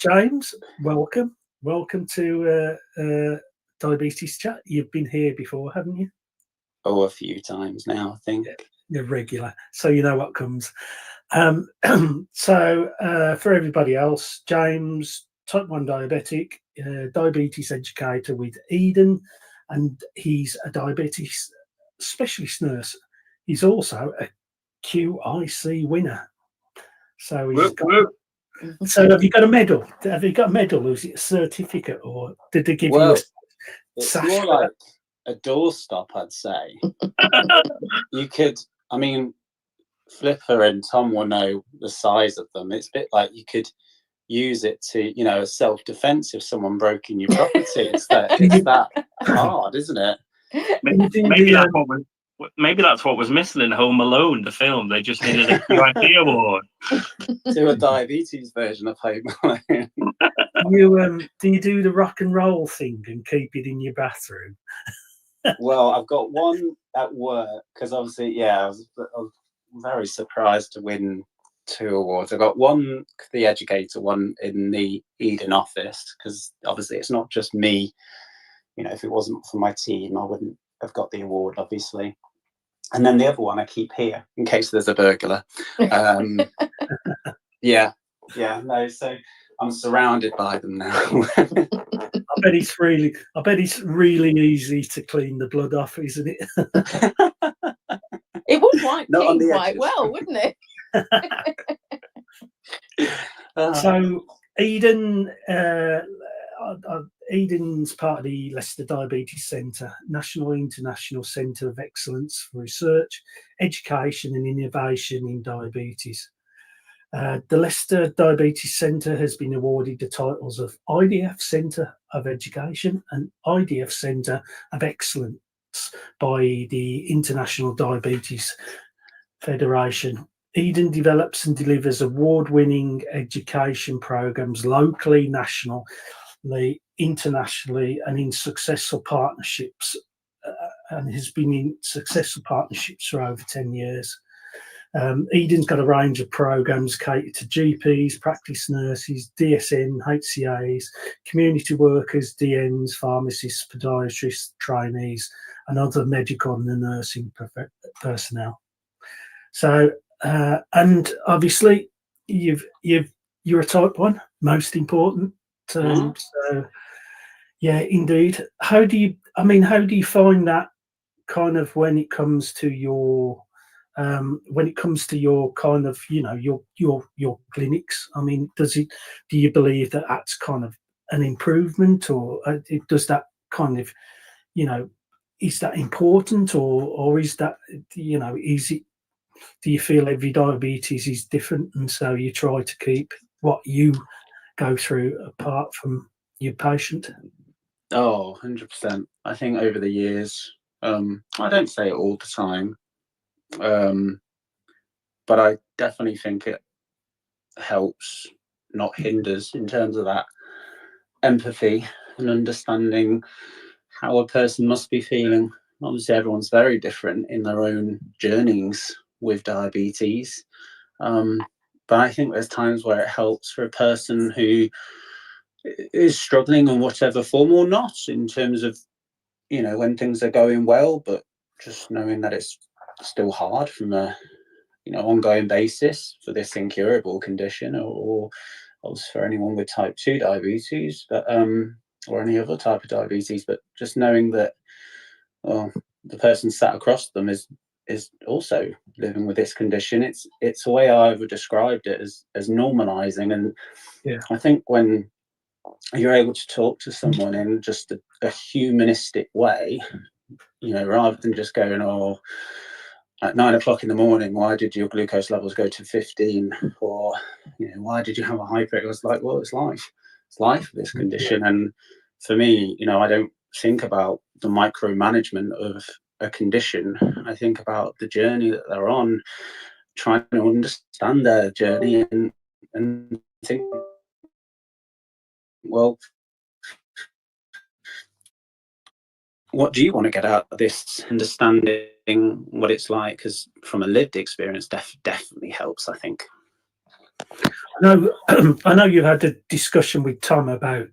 James, welcome to Diabetes Chat. You've been here before, haven't you? Oh, a few times now, I think. You're regular, so you know what comes. So for everybody else, James, type 1 diabetic, diabetes educator with EDEN, and he's a diabetes specialist nurse. He's also a QiC winner. So he's got. So have you got a medal? Have you got a medal? Or is it a certificate, or did they give you a it's sash more like a doorstop, I'd say. You could, I mean, Flipper and Tom will know the size of them. It's a bit like you could use it to, you know, self-defense if someone broke in your property. It's that hard, isn't it? Maybe that's what was missing in Home Alone, the film. They just needed a QiC Award. Do a diabetes version of Home Alone. Do you do the rock and roll thing and keep it in your bathroom? Well, I've got one at work because obviously, I was very surprised to win 2 awards. I got one, the educator, one in the EDEN office, because obviously it's not just me. You know, if it wasn't for my team, I wouldn't have got the award, obviously. And then the other one I keep here in case there's a burglar. No, so I'm surrounded by them now. I bet it's really easy to clean the blood off, isn't it? It would wipe clean quite well, wouldn't it? So EDEN, EDEN's part of the Leicester Diabetes Centre, National International Centre of Excellence for Research, Education and Innovation in Diabetes. The Leicester Diabetes Centre has been awarded the titles of IDF Centre of Education and IDF Centre of Excellence by the International Diabetes Federation. EDEN develops and delivers award-winning education programs locally, nationally, internationally, and in successful partnerships, and has been in successful partnerships for over 10 years. EDEN's got a range of programs catered to GPs, practice nurses, DSN, HCAs, community workers, DNs, pharmacists, podiatrists, trainees, and other medical and nursing personnel. So, and obviously, you're a type 1, most important. So, yeah, indeed. How do you find that kind of when it comes to your kind of, you know, your clinics? I mean, do you believe that that's kind of an improvement, or does that kind of, you know, is that important, or is that, you know, do you feel every diabetes is different, and so you try to keep what you go through apart from your patient? Oh, 100%. I think over the years, I don't say it all the time, but I definitely think it helps, not hinders, in terms of that empathy and understanding how a person must be feeling. Obviously, everyone's very different in their own journeys with diabetes, but I think there's times where it helps for a person who is struggling in whatever form or not, in terms of, you know, when things are going well, but just knowing that it's still hard from a, you know, ongoing basis for this incurable condition, or also for anyone with type 2 diabetes, but or any other type of diabetes, but just knowing that, well, the person sat across them is also living with this condition. It's the way I ever described it as normalizing. And I think when you're able to talk to someone in just a humanistic way, you know, rather than just going, oh, at 9 o'clock in the morning, why did your glucose levels go to 15? Or, you know, why did you have a hyper? It was like, well, it's life. It's life of this condition. And for me, you know, I don't think about the micromanagement of a condition. I think about the journey that they're on, trying to understand their journey and think, well, what do you want to get out of this? Understanding what it's like, because from a lived experience, definitely helps, I think. No, I know you had a discussion with Tom about.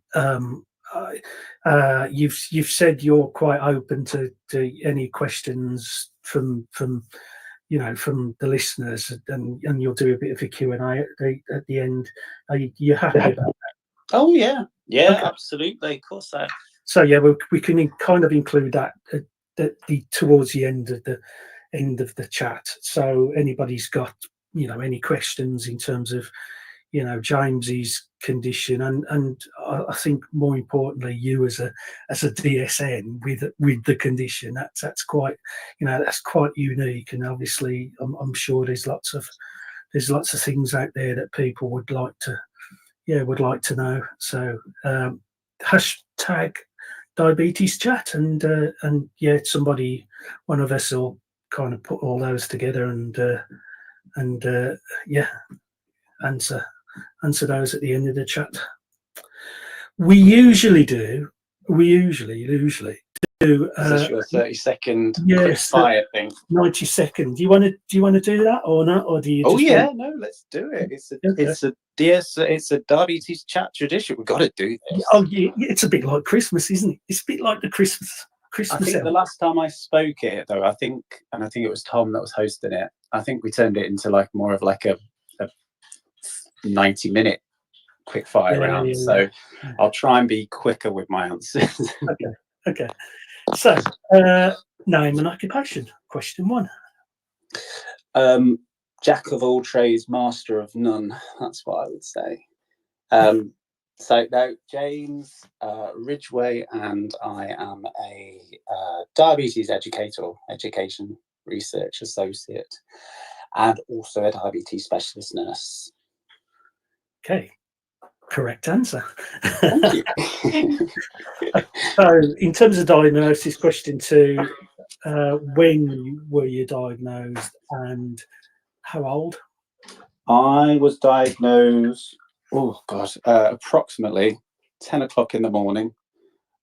You've said you're quite open to any questions from from the listeners, and you'll do a bit of a Q&A at the end. Are you happy about that? Oh yeah, yeah, Okay. absolutely, of course. So yeah, we can kind of include that towards the end of the chat. So anybody's got any questions in terms of James's condition, and I think more importantly, you as a DSN with the condition, that's quite that's quite unique, and obviously I'm sure there's lots of things out there that people would like to know. So hashtag diabetes chat, and yeah, one of us will kind of put all those together and yeah, answer those at the end of the chat. We usually do. Is this your 30-second quick yes, fire thing? 90 seconds. Do you want to do that or not, or do you? Oh yeah, no, let's do it. It's a diabetes chat tradition. We've got to do this. Oh yeah, it's a bit like Christmas, isn't it? It's a bit like the Christmas. I think the last time I spoke it though, I think it was Tom that was hosting it. I think we turned it into like more of like a 90-minute quick fire round. Yeah. So I'll try and be quicker with my answers. Okay. So name and occupation. Question 1. Jack of all trades, master of none. That's what I would say. So now, James Ridgeway, and I am a diabetes educator, education research associate, and also a diabetes specialist nurse. Okay, correct answer. Thank you. So, in terms of diagnosis, question 2: when were you diagnosed, and how old? I was diagnosed. Oh God, approximately 10 o'clock in the morning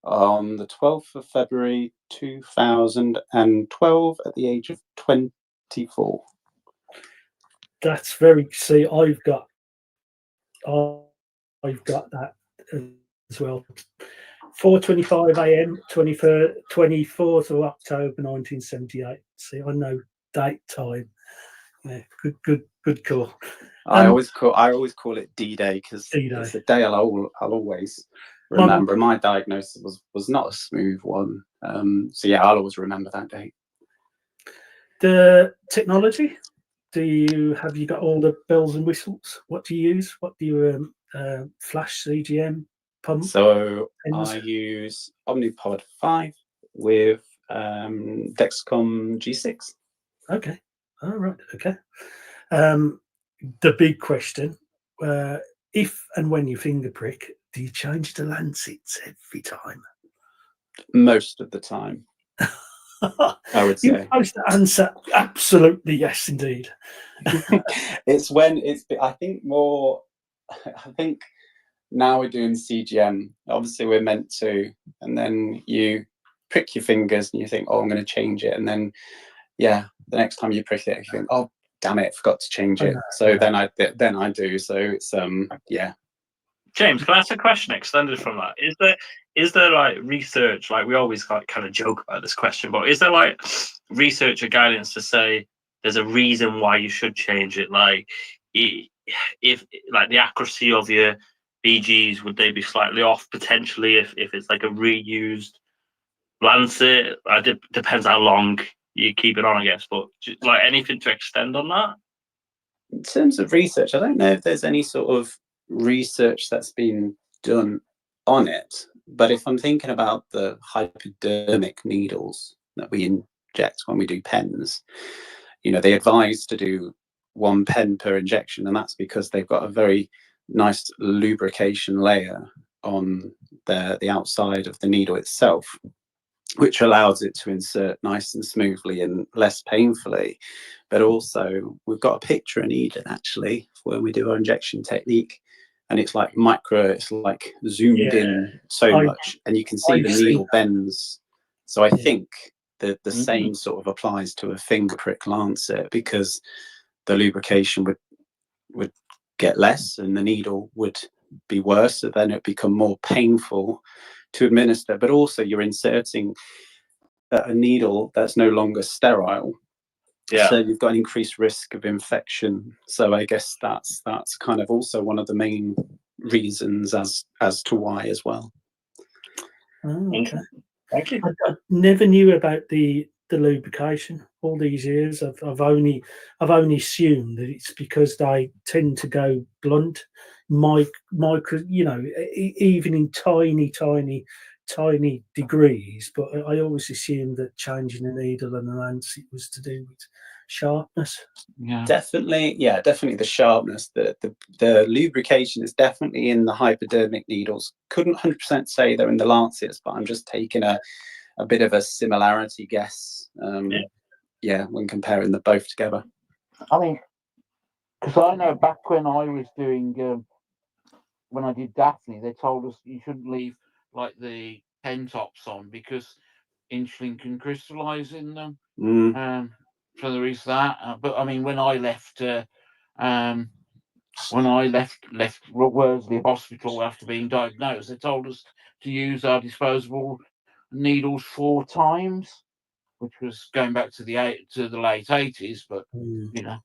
on the 12th of February 2012 at the age of 24. That's very. See, I've got that as well. 4:25 a.m. 24th of October 1978. See, I know date, time. Yeah, good call. I always call it D-Day because it's a day I'll always remember. My diagnosis was not a smooth one, so yeah, I'll always remember that date. The technology. Have you got all the bells and whistles? What do you use? What do you flash, CGM, pump? So I use Omnipod 5 with Dexcom G6. Okay. All right. Okay. The big question: if and when you finger prick, do you change the lancets every time? Most of the time, I would say. You're supposed to answer absolutely yes, indeed. It's when it's. I think now we're doing CGM. Obviously, we're meant to, and then you prick your fingers and you think, "Oh, I'm going to change it," and then, yeah, the next time you prick it, you think, "Oh, damn it, forgot to change it." So then I do. So it's yeah. James, can I ask a question extended from that? Is there like research, like we always like kind of joke about this question, but is there like research or guidance to say there's a reason why you should change it? Like if like the accuracy of your BGs, would they be slightly off potentially if it's like a reused lancet? Depends how long you keep it on, I guess, but like anything to extend on that? In terms of research, I don't know if there's any sort of research that's been done on it, but if I'm thinking about the hypodermic needles that we inject when we do pens, they advise to do 1 pen per injection, and that's because they've got a very nice lubrication layer on the outside of the needle itself, which allows it to insert nice and smoothly and less painfully. But also, we've got a picture in EDEN actually when we do our injection technique, and it's like zoomed in so much, and you can see the needle bends. So I think that the same sort of applies to a finger prick lancet, because the lubrication would get less and the needle would be worse, so then it become more painful to administer. But also you're inserting a needle that's no longer sterile, so you've got an increased risk of infection. So I guess that's kind of also one of the main reasons as to why as well. Oh, okay. Thank you. I never knew about the lubrication all these years. I've only assumed that it's because they tend to go blunt, micro, you know, even in tiny degrees. But I always assumed that changing a needle and a lancet was to do with sharpness. Yeah, definitely the sharpness. The lubrication is definitely in the hypodermic needles. Couldn't 100% say they're in the lancets, but I'm just taking a bit of a similarity guess. When comparing them both together. I mean, because I know back when I was doing when I did Daphne, they told us you shouldn't leave like the pen tops on because insulin can crystallize in them. So there is that. But I mean, when I left Worsley Hospital after being diagnosed, they told us to use our disposable needles 4 times, which was going back to the late 80s. But you know,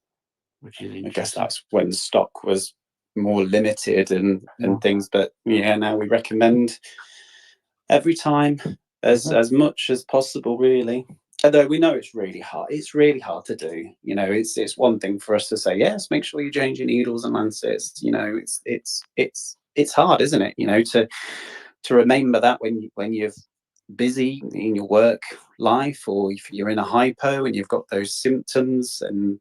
which is interesting. I guess that's when stock was more limited and things. But now we recommend every time as much as possible, really. Although we know it's really hard. It's really hard to do. You know, it's one thing for us to say, yes, make sure you change your needles and lancets. You know, it's hard, isn't it? You know, to remember that when you're busy in your work life, or if you're in a hypo and you've got those symptoms, and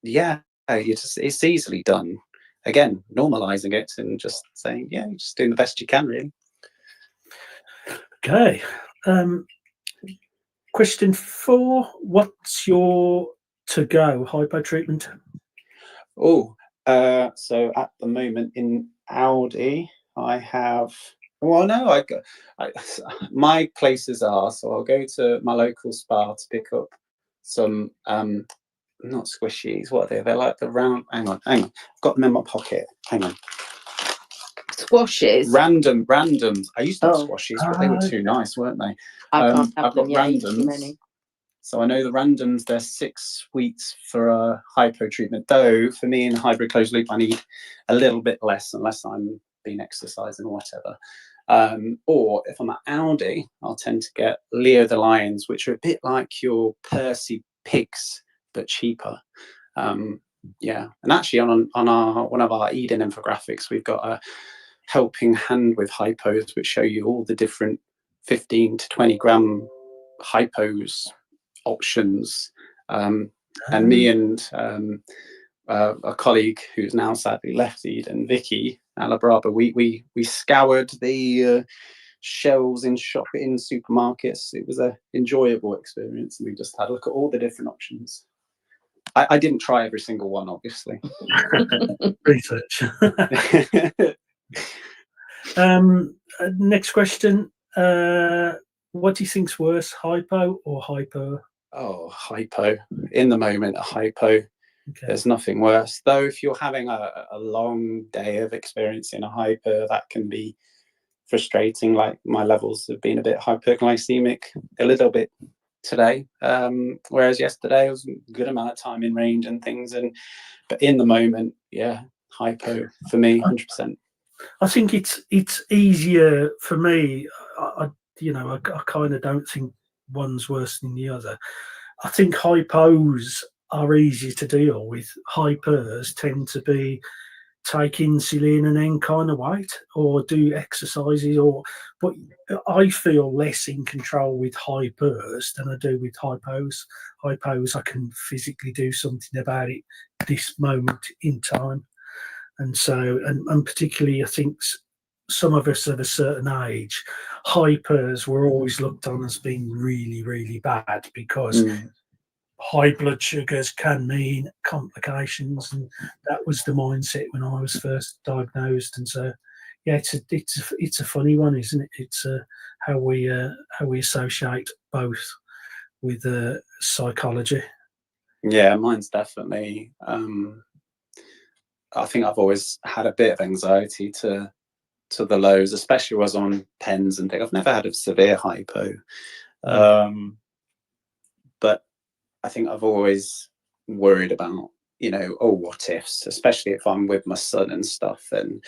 it's easily done. Again, normalizing it and just saying, you're just doing the best you can, really. Okay. Question 4, what's your to-go hypo treatment? So at the moment in Audi, I have, my places are, so I'll go to my local Spa to pick up some, not squishies, what are they? They're like the round, hang on, I've got them in my pocket, hang on. Squashes. Randoms. I used to have squashies, but they were too nice, weren't they? I've got them, randoms. So I know the randoms, they're 6 weeks for a hypo treatment. Though for me in hybrid closed loop, I need a little bit less unless I'm been exercising or whatever. Or if I'm at Audi, I'll tend to get Leo the Lions, which are a bit like your Percy pigs, but cheaper. And actually on our one of our EDEN infographics, we've got a helping hand with hypos, which show you all the different 15 to 20 gram hypos options. And me and a colleague who's now sadly left EDEN, Vicky Alabraba, we scoured the shelves in supermarkets. It was an enjoyable experience, and we just had a look at all the different options. I didn't try every single one, obviously. Research. Next question. What do you think's worse, hypo or hyper? Oh, hypo. In the moment, a hypo. Okay. There's nothing worse. Though if you're having a long day of experiencing a hyper, that can be frustrating. Like my levels have been a bit hyperglycemic, a little bit today. Whereas yesterday I was a good amount of time in range and things. But in the moment, hypo for me, 100%. I think it's easier for me. I kind of don't think one's worse than the other. I think hypos are easier to deal with. Hypers tend to be take insulin and then kind of wait or do exercises, but I feel less in control with hypers than I do with hypos. Hypos, I can physically do something about it this moment in time. And so, and particularly, I think some of us of a certain age, hypers were always looked on as being really, really bad because high blood sugars can mean complications, and that was the mindset when I was first diagnosed. And so, it's a funny one, isn't it? It's how we associate both with psychology. Yeah, mine's definitely. I think I've always had a bit of anxiety to the lows, especially when I was on pens and things. I've never had a severe hypo, but I think I've always worried about, you know, oh, what ifs, especially if I'm with my son and stuff. And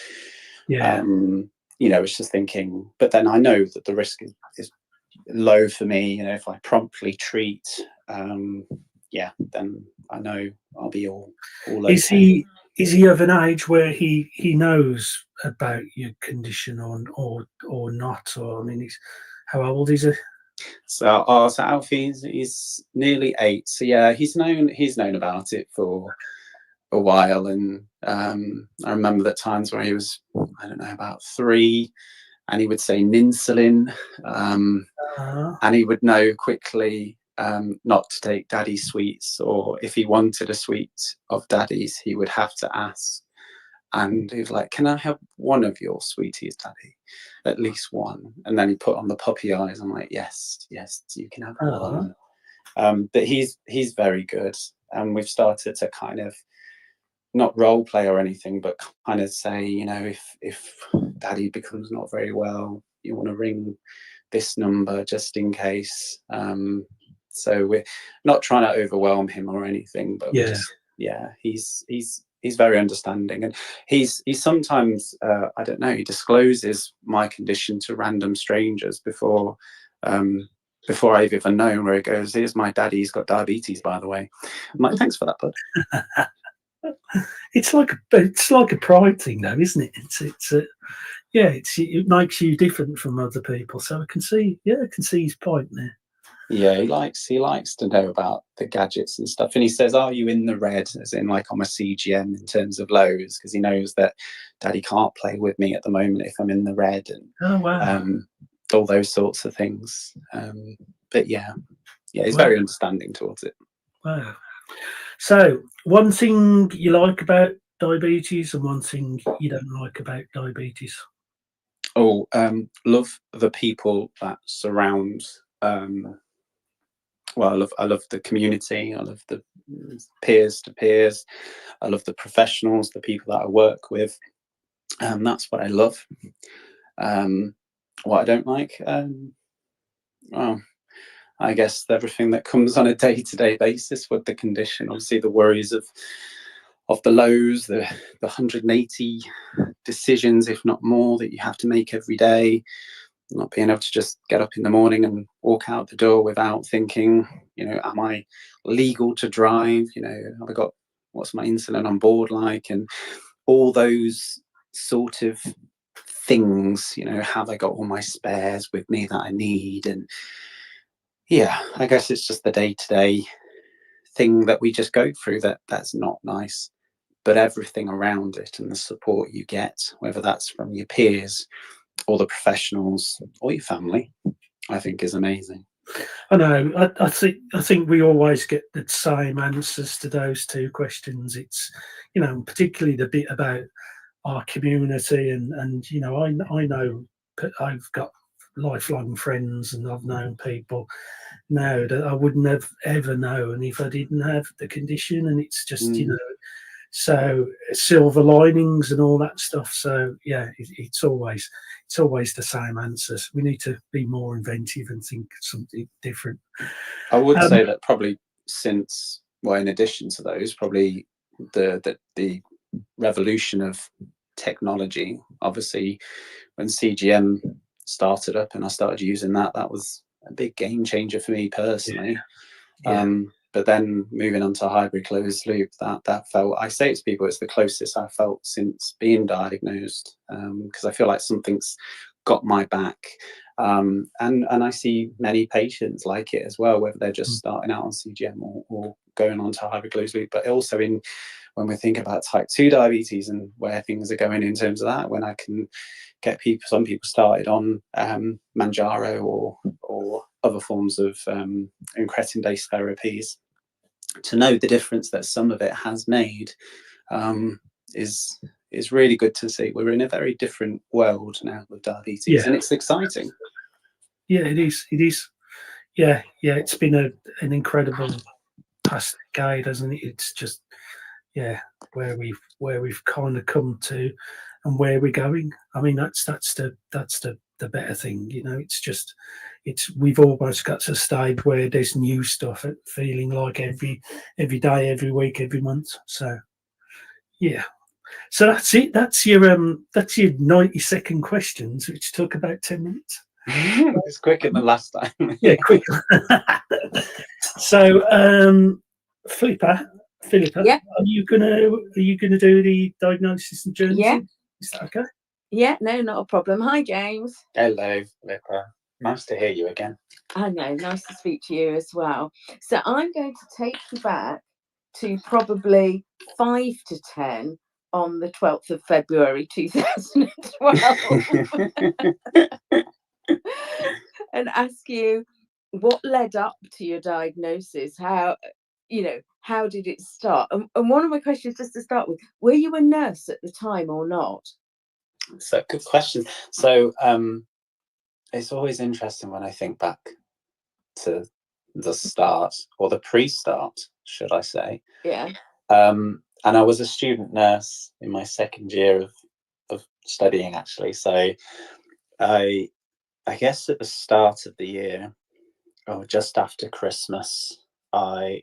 you know, it's just thinking. But then I know that the risk is low for me. You know, if I promptly treat, yeah, then I know I'll be all okay. Is he of an age where he knows about your condition or not? Or I mean, how old is he? So, so Alfie's nearly 8. So yeah, he's known about it for a while. And I remember the times where he was, I don't know, about 3, and he would say ninsulin, and he would know quickly not to take daddy's sweets, or if he wanted a sweet of daddy's, he would have to ask. And he was like, "Can I have one of your sweeties, daddy? At least one." And then he put on the puppy eyes. I'm like, yes, you can have one. But he's very good, and we've started to kind of not role play or anything, but kind of say, you know, if daddy becomes not very well, you want to ring this number just in case. So we're not trying to overwhelm him or anything, but he's very understanding, and he's sometimes I don't know, he discloses my condition to random strangers before I've even known, where he goes, "Here's my daddy, he's got diabetes, by the way." I'm like, "Thanks for that, bud." It's like a pride thing, though, isn't it? It makes you different from other people. So I can see his point there. Yeah, he likes to know about the gadgets and stuff, and he says, "Are you in the red?" As in, like, I'm a CGM in terms of lows, because he knows that daddy can't play with me at the moment if I'm in the red, and all those sorts of things. But yeah, he's very understanding towards it. Wow. So, one thing you like about diabetes and one thing you don't like about diabetes? Oh, love the people that surround. Well, I love the community. I love the peers to peers. I love the professionals, the people that I work with. That's what I love. What I don't like, well, I guess everything that comes on a day-to-day basis with the condition. Obviously, the worries of the lows, the 180 decisions, if not more, that you have to make every day. Not being able to just get up in the morning and walk out the door without thinking, you know, am I legal to drive? You know, have I got, what's my insulin on board like? And all those sort of things, you know, have I got all my spares with me that I need? And yeah, I guess it's just the day-to-day thing that we just go through that's not nice. But everything around it and the support you get, whether that's from your peers or the professionals or your family, I think is amazing. I know. I think we always get the same answers to those two questions. It's, you know, particularly the bit about our community, and you know, I know I've got lifelong friends, and I've known people now that I wouldn't have ever known if I didn't have the condition. And it's just, you know, so silver linings and all that stuff. So yeah, it's always the same answers. We need to be more inventive and think something different. I would say that probably since, well, in addition to those, probably the revolution of technology. Obviously, when CGM started up and I started using that was a big game changer for me personally. But then moving on to hybrid closed loop, that felt, I say to people, it's the closest I felt since being diagnosed, because I feel like something's got my back. And I see many patients like it as well, whether they're just starting out on CGM or going on to hybrid closed loop. But also when we think about type 2 diabetes and where things are going in terms of that, when I can get some people started on Manjaro or other forms of incretin-based therapies, to know the difference that some of it has made is really good to see. We're in a very different world now with diabetes, and it's exciting. Yeah, it is. Yeah, it's been an incredible past decade, hasn't it? It's just, yeah, where we've kind of come to and where we're going. I mean, that's the better thing, you know. We've almost got to a stage where there's new stuff feeling like every day, every week, every month. So yeah. So that's it. That's your 90-second questions, which took about 10 minutes. It's quicker than last time. Yeah, quick. So, Philippa, Yeah. are you gonna do the diagnosis and journey? Yeah. Is that okay? Yeah, no, not a problem. Hi, James. Hello, Philippa. Nice to hear you again. I know, nice to speak to you as well. So I'm going to take you back to probably 5 to 10 on the 12th of February 2012 and ask you what led up to your diagnosis. How did it start? And one of my questions, just to start with, were you a nurse at the time or not? So, good question. So it's always interesting when I think back to the start, or the pre-start, should I say. Yeah. And I was a student nurse in my second year of studying, actually. So I guess at the start of the year, or just after Christmas, I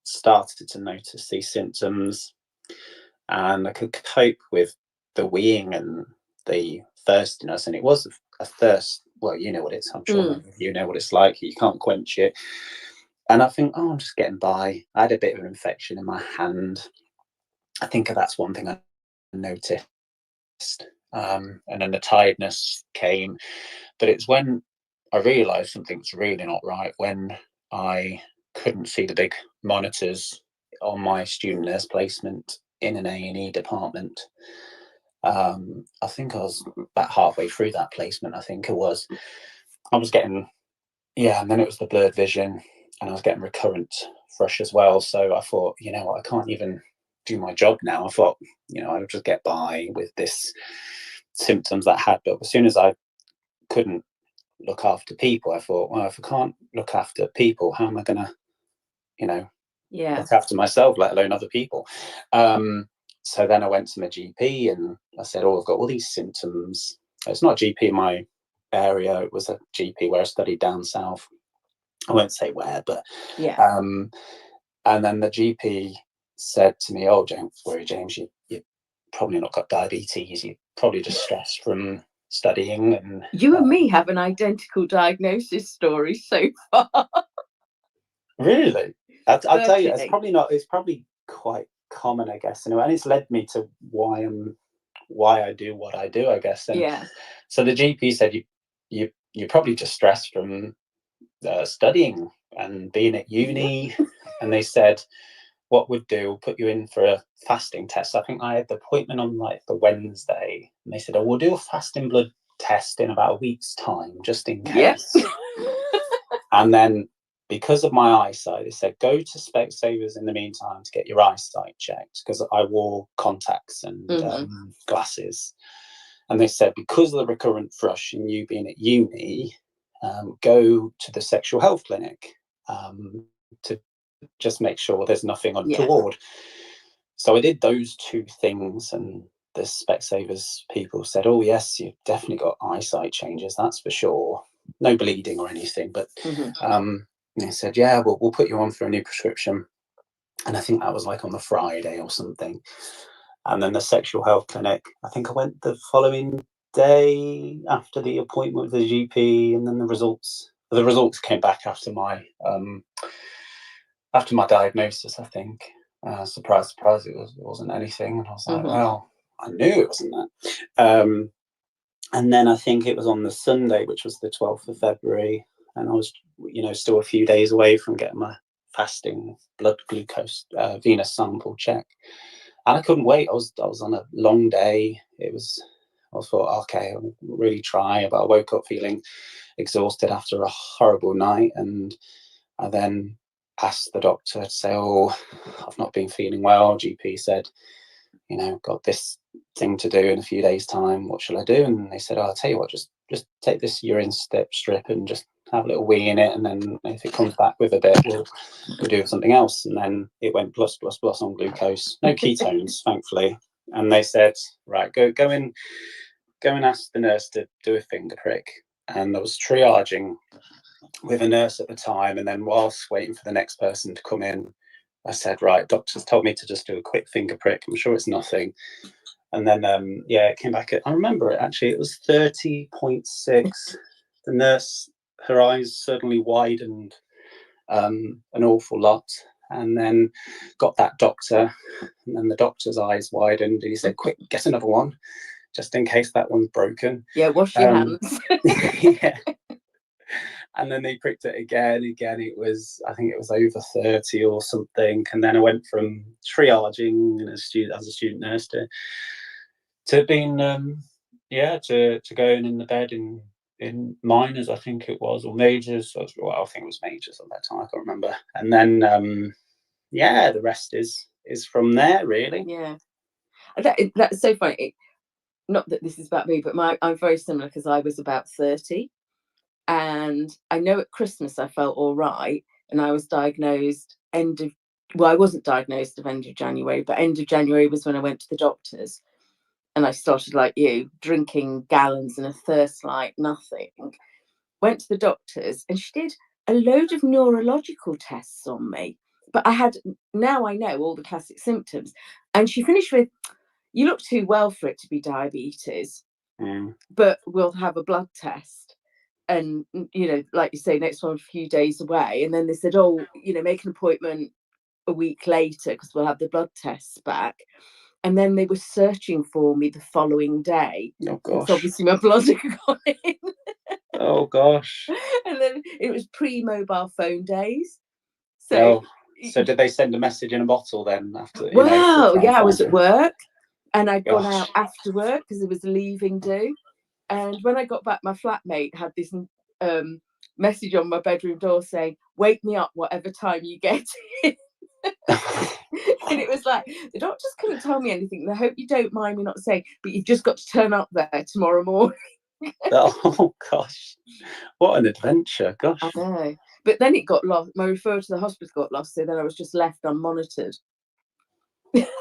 started to notice these symptoms, and I could cope with the weeing and the thirstiness. And it was a thirst. Well, you know what it's. I'm sure you know what it's like. You can't quench it. And I think, I'm just getting by. I had a bit of an infection in my hand. I think that's one thing I noticed. And then the tiredness came. But it's when I realised something's really not right, when I couldn't see the big monitors on my student nurse placement in an A&E department. I think I was about halfway through that placement. I think it was. I was getting, and then it was the blurred vision, and I was getting recurrent thrush as well. So I thought, you know what, I can't even do my job now. I thought, I'll just get by with this symptoms that I had. But as soon as I couldn't look after people, I thought, well, if I can't look after people, how am I going to, look after myself, let alone other people? So then I went to my GP and I said, I've got all these symptoms. It's not a GP in my area. It was a GP where I studied down south. I won't say where, but and then the GP said to me, don't worry, James, you probably not got diabetes. You probably just stressed from studying. And you and me have an identical diagnosis story so far. Really? I'll tell you, it's probably not. It's probably quite common, I guess, and it's led me to why I do what I do, I guess. And so the GP said you're probably just stressed from studying and being at uni. And they said what we'd do, we'll put you in for a fasting test. I think I had the appointment on like the Wednesday, and they said, we'll do a fasting blood test in about a week's time, just in case. And then, because of my eyesight, they said, go to Specsavers in the meantime to get your eyesight checked, because I wore contacts and glasses. And they said, because of the recurrent thrush and you being at uni, go to the sexual health clinic to just make sure there's nothing untoward. So I did those two things, and the Specsavers people said, oh yes, you've definitely got eyesight changes, that's for sure. No bleeding or anything, but they said, we'll put you on for a new prescription. And I think that was like on the Friday or something. And then the sexual health clinic, I think I went the following day after the appointment with the GP, and then the results came back after my diagnosis, I think. Surprise, it wasn't anything. And I was like, well, I knew it wasn't that. And then I think it was on the Sunday, which was the 12th of February, and I was, still a few days away from getting my fasting blood glucose venous sample check. And I couldn't wait. I was on a long day. I thought, okay, I'll really try. But I woke up feeling exhausted after a horrible night. And I then asked the doctor to say, I've not been feeling well. GP said, got this thing to do in a few days' time. What shall I do? And they said, I'll tell you what, just take this urine strip and just have a little wee in it, and then if it comes back with a bit, we'll do something else. And then it went plus on glucose, no ketones, thankfully. And they said, right, go and ask the nurse to do a finger prick. And there was triaging with a nurse at the time, and then whilst waiting for the next person to come in, I said, right, doctor's told me to just do a quick finger prick, I'm sure it's nothing. And then it came back I remember it actually, it was 30.6. The nurse, her eyes suddenly widened an awful lot, and then got that doctor, and then the doctor's eyes widened, and he said, quick, get another one just in case that one's broken. Yeah, wash your hands. Yeah. And then they pricked it again. It was, I think it was over 30 or something. And then I went from triaging as a student nurse to being, to going in the bed in minors, I think it was, or majors. Well, I think it was majors at that time. I can't remember. And then, the rest is from there, really. Yeah, that's so funny. Not that this is about me, but I'm very similar, because I was about 30. And I know at Christmas I felt all right, and I was diagnosed I wasn't diagnosed of end of January, but end of January was when I went to the doctors, and I started, like you, drinking gallons and a thirst like nothing. Went to the doctors, and she did a load of neurological tests on me, but now I know all the classic symptoms. And she finished with, you look too well for it to be diabetes, but we'll have a blood test. And, like you say, next one a few days away. And then they said, make an appointment a week later, because we'll have the blood tests back. And then they were searching for me the following day. Oh, gosh. So obviously my blood had gone in. Oh, gosh. And then it was pre-mobile phone days. So did they send a message in a bottle then after? I was at work, and I'd gone out Gosh. after work because there was a leaving do. And when I got back, my flatmate had this message on my bedroom door saying, wake me up whatever time you get in. And it was like, the doctors couldn't tell me anything. I hope you don't mind me not saying, but you've just got to turn up there tomorrow morning. Oh, gosh. What an adventure. Gosh. I know. But then it got lost. My referral to the hospital got lost, so then I was just left unmonitored.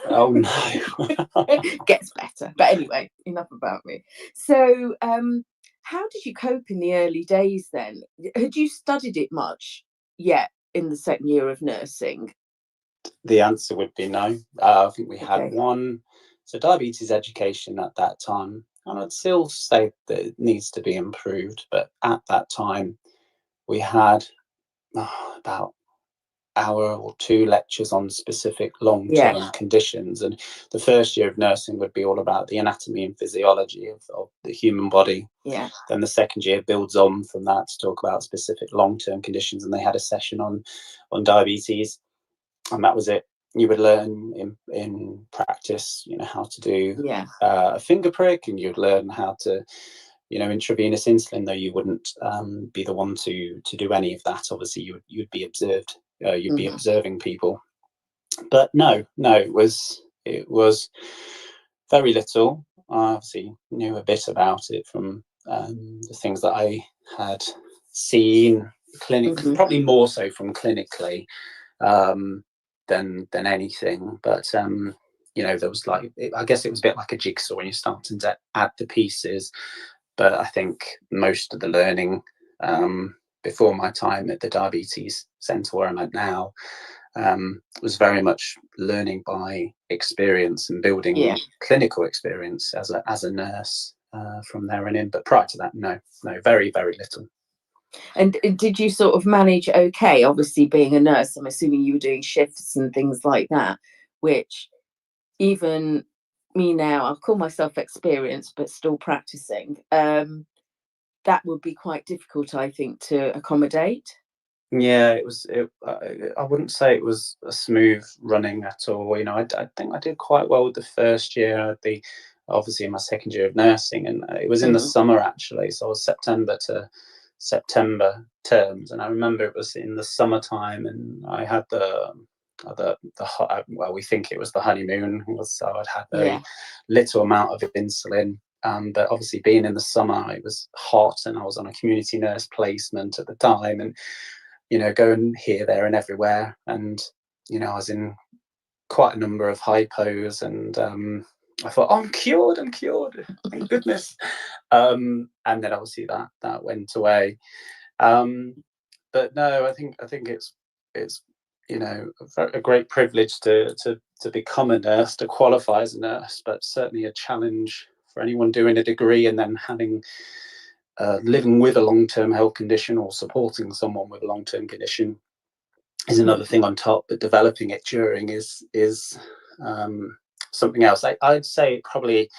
Oh, no. Gets better. But anyway, enough about me. So how did you cope in the early days then? Had you studied it much yet in the second year of nursing? The answer would be no. I think we had one. So diabetes education at that time, and I'd still say that it needs to be improved, but at that time we had about hour or two lectures on specific long-term conditions, and the first year of nursing would be all about the anatomy and physiology of the human body. Then the second year builds on from that to talk about specific long-term conditions, and they had a session on diabetes, and that was it. You would learn in practice, how to do a finger prick, and you'd learn how to intravenous insulin, though you wouldn't be the one to do any of that. Obviously you'd be observed. You'd be observing people, but no, it was very little. I obviously knew a bit about it from the things that I had seen clinically, probably more so from clinically than anything. But there was I guess it was a bit like a jigsaw when you're starting to add the pieces. But I think most of the learning before my time at the diabetes centre where I'm at now was very much learning by experience and building clinical experience as a nurse from there and in. But prior to that, no, very, very little. And did you sort of manage okay? Obviously, being a nurse, I'm assuming you were doing shifts and things like that, which even me now, I'll call myself experienced, but still practicing. That would be quite difficult, I think, to accommodate. Yeah, it was. I wouldn't say it was a smooth running at all. I think I did quite well with the first year. Obviously in my second year of nursing, and it was in the summer actually. So I was September to September terms, and I remember it was in the summertime, and I had we think it was the honeymoon. So I'd had very little amount of insulin, But obviously being in the summer, it was hot, and I was on a community nurse placement at the time, and, you know, going here, there and everywhere. And, you know, I was in quite a number of hypos, and I thought, oh, I'm cured, thank goodness. And then obviously that went away. But no, I think it's you know, a great privilege to become a nurse, to qualify as a nurse, but certainly a challenge for anyone doing a degree and then having living with a long-term health condition or supporting someone with a long-term condition is another thing on top. But developing it during is something else. I'd say probably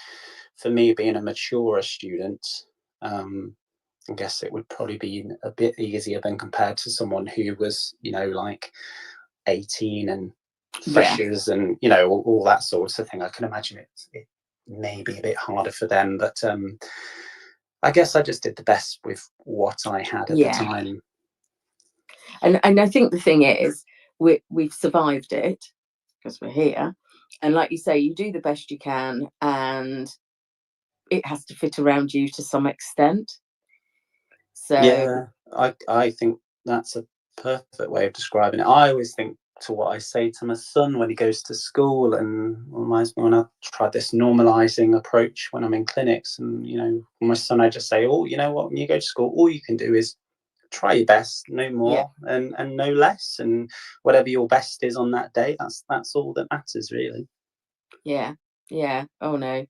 for me, being a maturer student, I guess it would probably be a bit easier than compared to someone who was, you know, like 18 and freshers and, you know, all that sort of thing. I can imagine it may be a bit harder for them, but I guess I just did the best with what I had at the time. And I think the thing is, we've survived it because we're here, and like you say, you do the best you can, and it has to fit around you to some extent. So yeah, I think that's a perfect way of describing it. I always think to what I say to my son when he goes to school, and reminds me when I tried this normalizing approach when I'm in clinics, and, you know, my son, I just say, oh, you know what, when you go to school, all you can do is try your best, no more and no less, and whatever your best is on that day, that's all that matters, really. Oh no,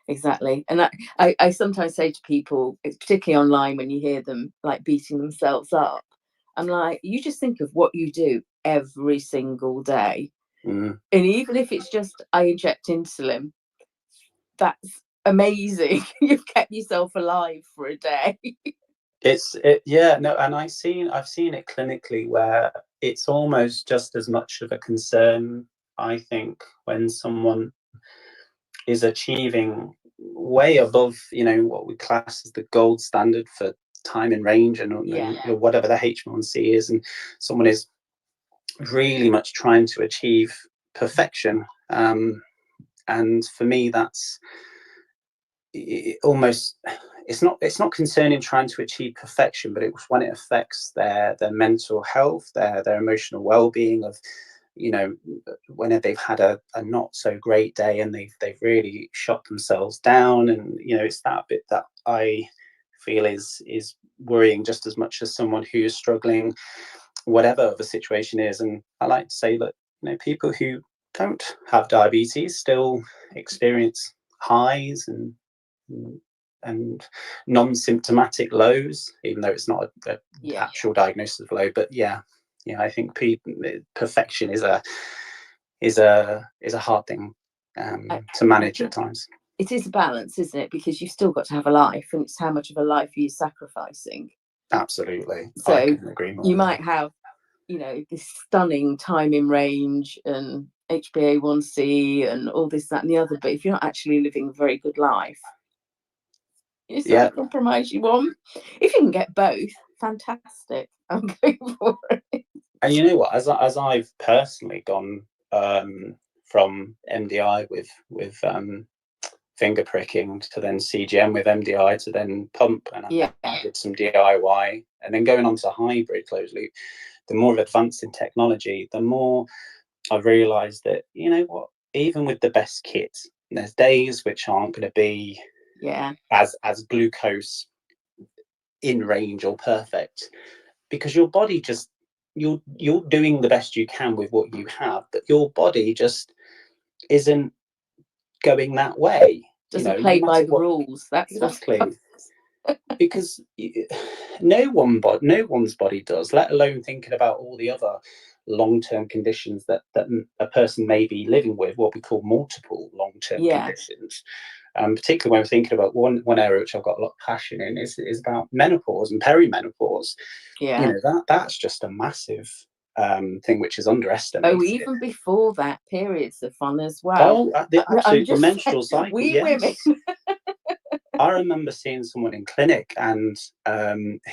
exactly. And I sometimes say to people, particularly online, when you hear them like beating themselves up, I'm like, you just think of what you do every single day, and even if it's just I inject insulin, that's amazing. You've kept yourself alive for a day. And I've seen it clinically where it's almost just as much of a concern, I think, when someone is achieving way above, you know, what we class as the gold standard for time in range and whatever the H1C is, and someone is really much trying to achieve perfection. And for me, that's almost, it's not concerning trying to achieve perfection, but it's when it affects their mental health, their emotional well-being, of, you know, when they've had a not so great day and they've really shut themselves down. And, you know, it's that bit that I feel is worrying just as much as someone who is struggling, whatever the situation is. And I like to say that, you know, people who don't have diabetes still experience highs and non-symptomatic lows, even though it's not a actual diagnosis of low. But I think perfection is a hard thing to manage at times. It is a balance, isn't it? Because you've still got to have a life, and it's how much of a life are you sacrificing. Absolutely. So I couldn't agree more. You might have, you know, this stunning time in range and HbA1c and all this, that, and the other, but if you're not actually living a very good life, it's not a compromise you want. If you can get both, fantastic. I'm going for it. And you know what? As I've personally gone from MDI with finger pricking to then CGM with MDI to then pump, and I did some DIY, and then going on to hybrid closed loop, the more advanced in technology, the more I've realised that, you know what, even with the best kit, there's days which aren't going to be as glucose in range or perfect, because your body just, you're doing the best you can with what you have, but your body just isn't going that way. Doesn't play by the rules. That's exactly. Because no one's body does, let alone thinking about all the other long-term conditions that a person may be living with, what we call multiple long-term conditions. Particularly when we're thinking about one area which I've got a lot of passion in is about menopause and perimenopause. You know, that's just a massive thing which is underestimated. Oh, even before that, periods are fun as well. Oh, the menstrual cycle. We women. I remember seeing someone in clinic and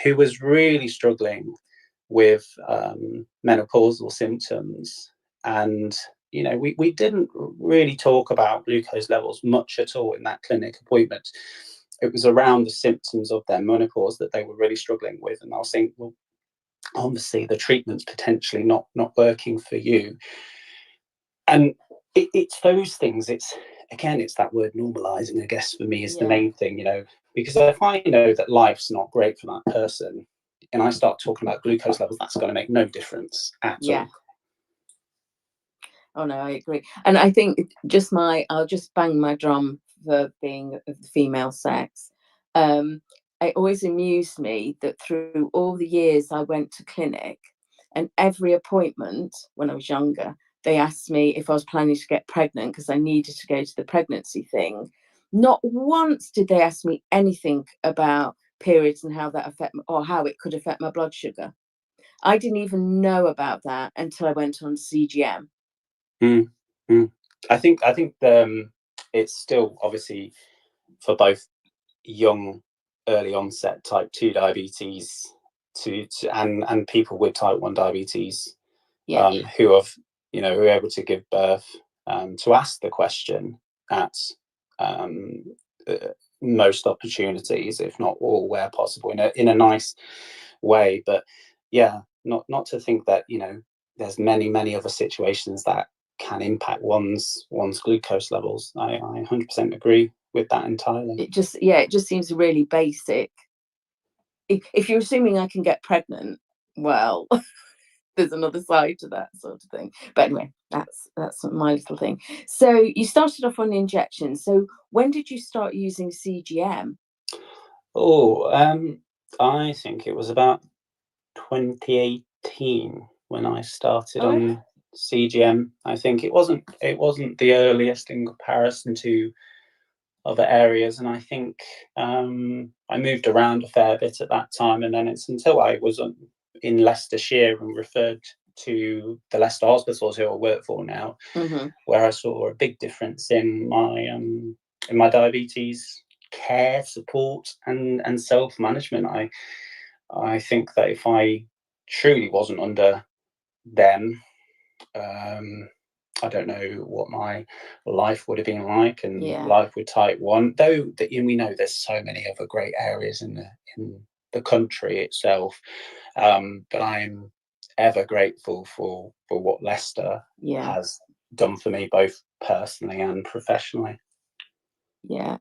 who was really struggling with menopausal symptoms, and you know, we didn't really talk about glucose levels much at all in that clinic appointment. It was around the symptoms of their menopause that they were really struggling with. And I was saying, well, obviously the treatment's potentially not working for you. And it's those things. It's that word normalizing, I guess, for me is the main thing, you know, because if I know that life's not great for that person and I start talking about glucose levels, that's going to make no difference at all. Oh no, I agree. And I think I'll just bang my drum for being of the female sex. It always amused me that through all the years I went to clinic, and every appointment when I was younger, they asked me if I was planning to get pregnant because I needed to go to the pregnancy thing. Not once did they ask me anything about periods and how that or how it could affect my blood sugar. I didn't even know about that until I went on CGM. I think it's still obviously for both young, early onset type 2 diabetes and people with type 1 diabetes who are able to give birth, to ask the question at most opportunities, if not all, where possible, in a nice way. But not to think that, you know, there's many other situations that can impact one's glucose levels. I 100% agree with that entirely. It just seems really basic. If you're assuming I can get pregnant, well, there's another side to that sort of thing. But anyway, that's my little thing. So you started off on injections. So when did you start using CGM? I think it was about 2018 when I started on CGM. I think it wasn't the earliest in comparison to other areas, and I think I moved around a fair bit at that time, and then it's until I was in Leicestershire and referred to the Leicester hospitals who I work for now, where I saw a big difference in my diabetes care, support, and self-management. I think that if I truly wasn't under them, I don't know what my life would have been like, and life with type 1, though that we know there's so many other great areas in the country itself, but I'm ever grateful for what Leicester has done for me, both personally and professionally.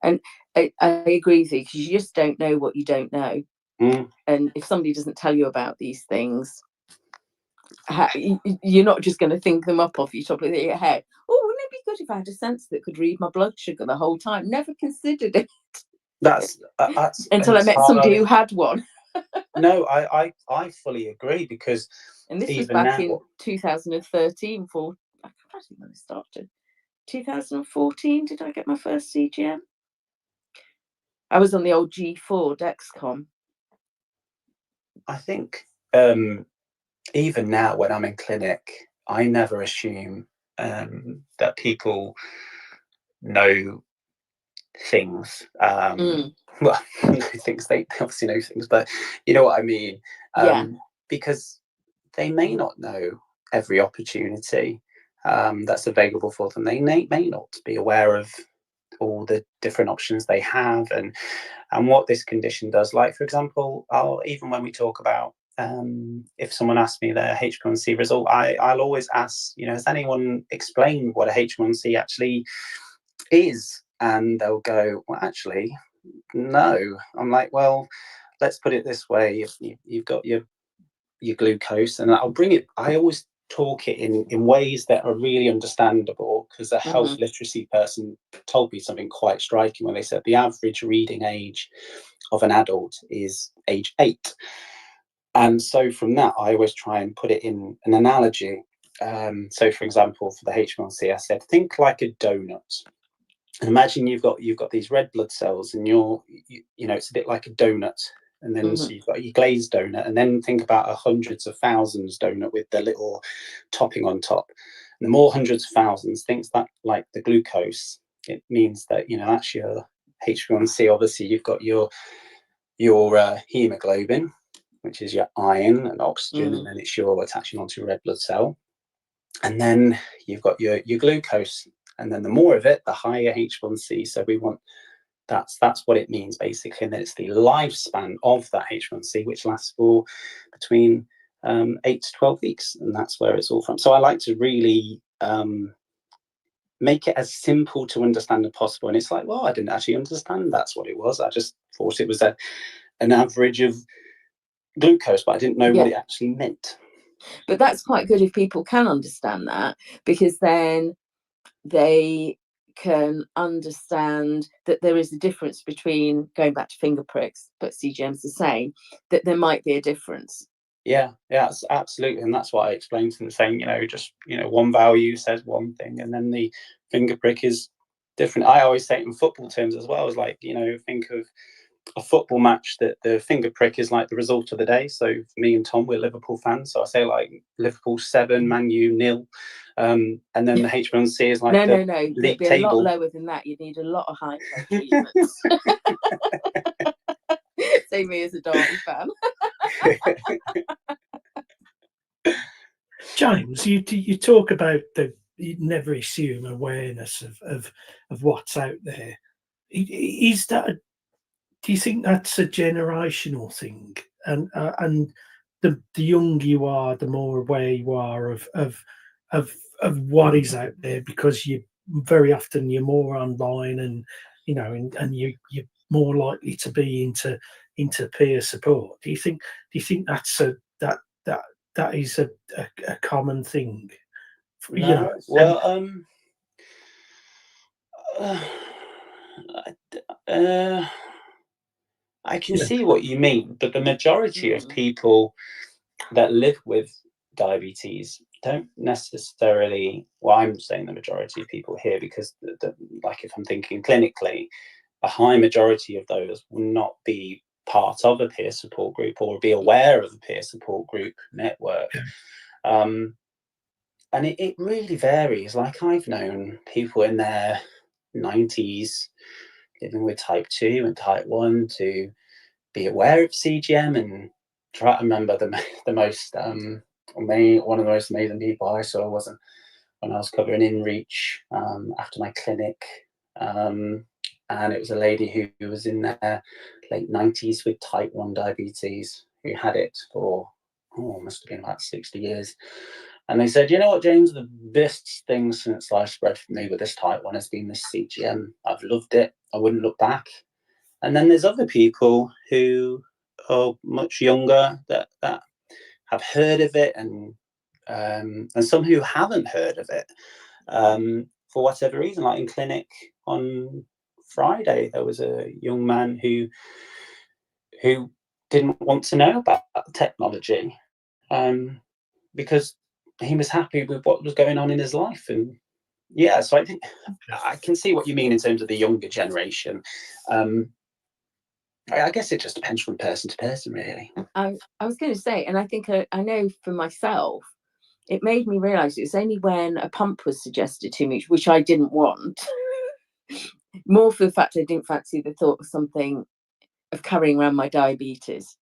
And I agree with you, because you just don't know what you don't know. And if somebody doesn't tell you about these things, you're not just going to think them up off your top of your head. Oh, wouldn't it be good if I had a sensor that could read my blood sugar the whole time? Never considered it. That's until I met somebody who had one. No, I fully agree, because and this was back in 2013. I can't think when it started. 2014. Did I get my first CGM? I was on the old G4 Dexcom. I think even now when I'm in clinic, I never assume that people know things. Well, things, they obviously know things, but you know what I mean. Because they may not know every opportunity that's available for them. They may not be aware of all the different options they have, and what this condition does. Like, for example, even when we talk about if someone asks me their H1C result, I'll always ask, you know, has anyone explained what a H1C actually is? And they'll go, well, actually, no. I'm like, well, let's put it this way. If you've got your glucose, and I always talk it in ways that are really understandable, because a health literacy person told me something quite striking when they said the average reading age of an adult is age 8. And so from that, I always try and put it in an analogy. So for example, for the H1C, I said, think like a donut. And imagine you've got these red blood cells, and you know, it's a bit like a donut. And then so you've got your glazed donut, and then think about a hundreds of thousands donut with the little topping on top. And the more hundreds of thousands, things that like the glucose, it means that, you know, that's your H1C. Obviously, you've got your hemoglobin, which is your iron and oxygen, and then it's your attaching onto a red blood cell. And then you've got your glucose, and then the more of it, the higher H1C. So we want, that's what it means basically. And then it's the lifespan of that H1C, which lasts for between 8 to 12 weeks, and that's where it's all from. So I like to really make it as simple to understand as possible. And it's like, well, I didn't actually understand that's what it was. I just thought it was an average of glucose, but I didn't know what it actually meant. But that's quite good if people can understand that, because then they can understand that there is a difference between, going back to finger pricks, but CGM's the same, that there might be a difference. Yeah, absolutely. And that's what I explained to them, saying, just, one value says one thing, and then the finger prick is different. I always say it in football terms as well, as like, think of a football match, that the finger prick is like the result of the day. So me and Tom, we're Liverpool fans, so I say like Liverpool 7, Man U 0, and then the H1C is like no, league it'd be table. a lot lower than that. You'd need a lot of high flow treatments. Say me as a Derby fan. James, you talk about you never assume awareness of what's out there. Is that do you think that's a generational thing? And the younger you are, the more aware you are of what is out there, because you very often you're more online, and and you're more likely to be into peer support. Do you think that's that is a common thing? No, well, I can see what you mean, but the majority of people that live with diabetes don't necessarily, well, I'm saying the majority of people here, because like if I'm thinking clinically, a high majority of those will not be part of a peer support group or be aware of a peer support group network. And it really varies. Like, I've known people in their 90s living with type 2 and type 1 to be aware of CGM, and try to remember the most one of the most amazing people I saw was when I was covering InReach after my clinic, and it was a lady who was in their late 90s with type 1 diabetes, who had it for must have been about 60 years. And they said, you know what, James, the best thing since sliced bread for me with this type 1 has been this CGM. I've loved it. I wouldn't look back. And then there's other people who are much younger that have heard of it, and some who haven't heard of it for whatever reason. Like in clinic on Friday, there was a young man who didn't want to know about technology because he was happy with what was going on in his life. And yeah, so I think I can see what you mean in terms of the younger generation. I guess it just depends from person to person, really. I was going to say, and I think I know for myself, it made me realise it was only when a pump was suggested to me, which I didn't want, more for the fact I didn't fancy the thought of carrying around my diabetes,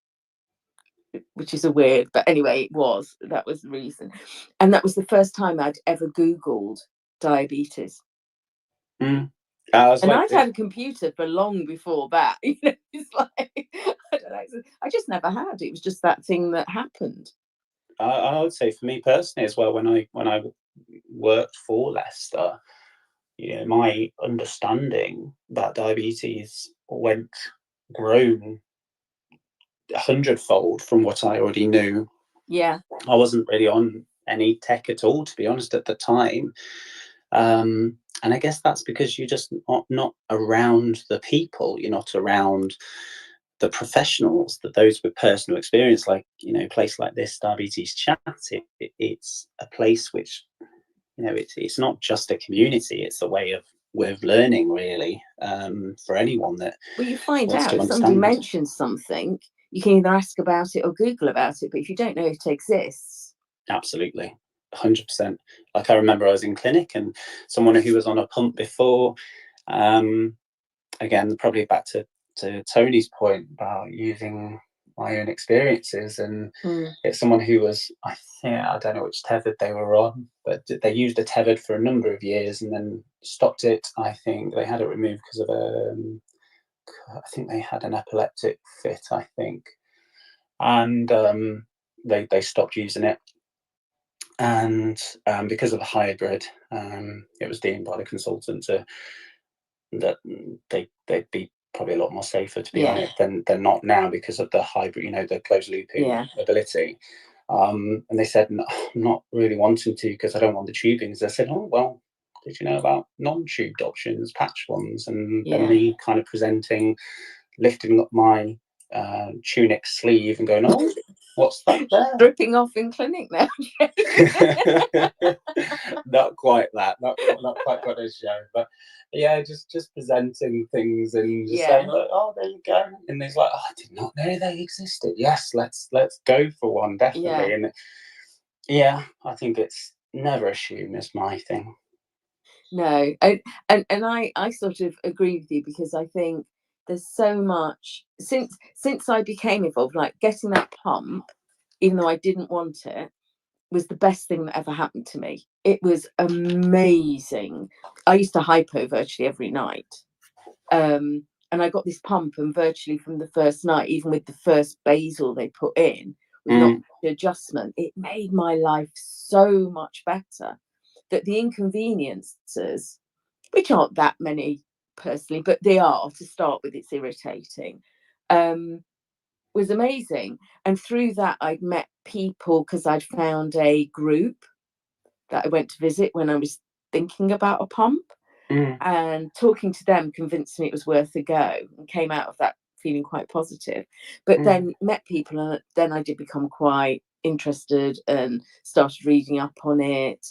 which is a weird, but anyway, that was the reason. And that was the first time I'd ever Googled diabetes. I'd had a computer for long before that. It's like, I don't know, I just never had. It was just that thing that happened. I would say for me personally as well, when I worked for Leicester, my understanding about diabetes grown 100-fold from what I already knew. Yeah, I wasn't really on any tech at all, to be honest, at the time. And I guess that's because you're just not around the people. You're not around the professionals, those with personal experience. Like, a place like this, Diabetes Chat, it's a place which, it's not just a community. It's a way of learning, really, for anyone that. Well, you find wants out to if understand. somebody mentions something, you can either ask about it or Google about it. But if you don't know it exists, absolutely. 100%. Like, I remember I was in clinic and someone who was on a pump before, again, probably back to Tony's point about using my own experiences, and it's someone who was, I don't know which tethered they were on, but they used a tethered for a number of years and then stopped it. I think they had it removed because of I think they had an epileptic fit, I think, and they stopped using it. And because of the hybrid, it was deemed by the consultant that they'd be probably a lot more safer to be on it than not now, because of the hybrid, the closed looping ability. And they said, no, I'm not really wanting to, because I don't want the tubings. I said, oh, well, did you know about non-tubed options, patch ones? And then me kind of lifting up my tunic sleeve and going, oh, what's that there? Dripping off in clinic now. Not quite that, not quite got a show, but yeah, just presenting things and just saying, like, oh, there you go. And he's like, oh, I did not know they existed. Yes, let's go for one, definitely. And I think it's never assume is my thing. No, and I sort of agree with you, because I think there's so much since I became involved, like getting that pump, even though I didn't want it, was the best thing that ever happened to me. It was amazing. I used to hypo virtually every night. And I got this pump, and virtually from the first night, even with the first basal they put in, with not the adjustment, it made my life so much better. That the inconveniences, which aren't that many personally, but they are to start with, it's irritating, was amazing. And through that, I'd met people, because I'd found a group that I went to visit when I was thinking about a pump, and talking to them convinced me it was worth a go, and came out of that feeling quite positive. But then met people, and then I did become quite interested and started reading up on it.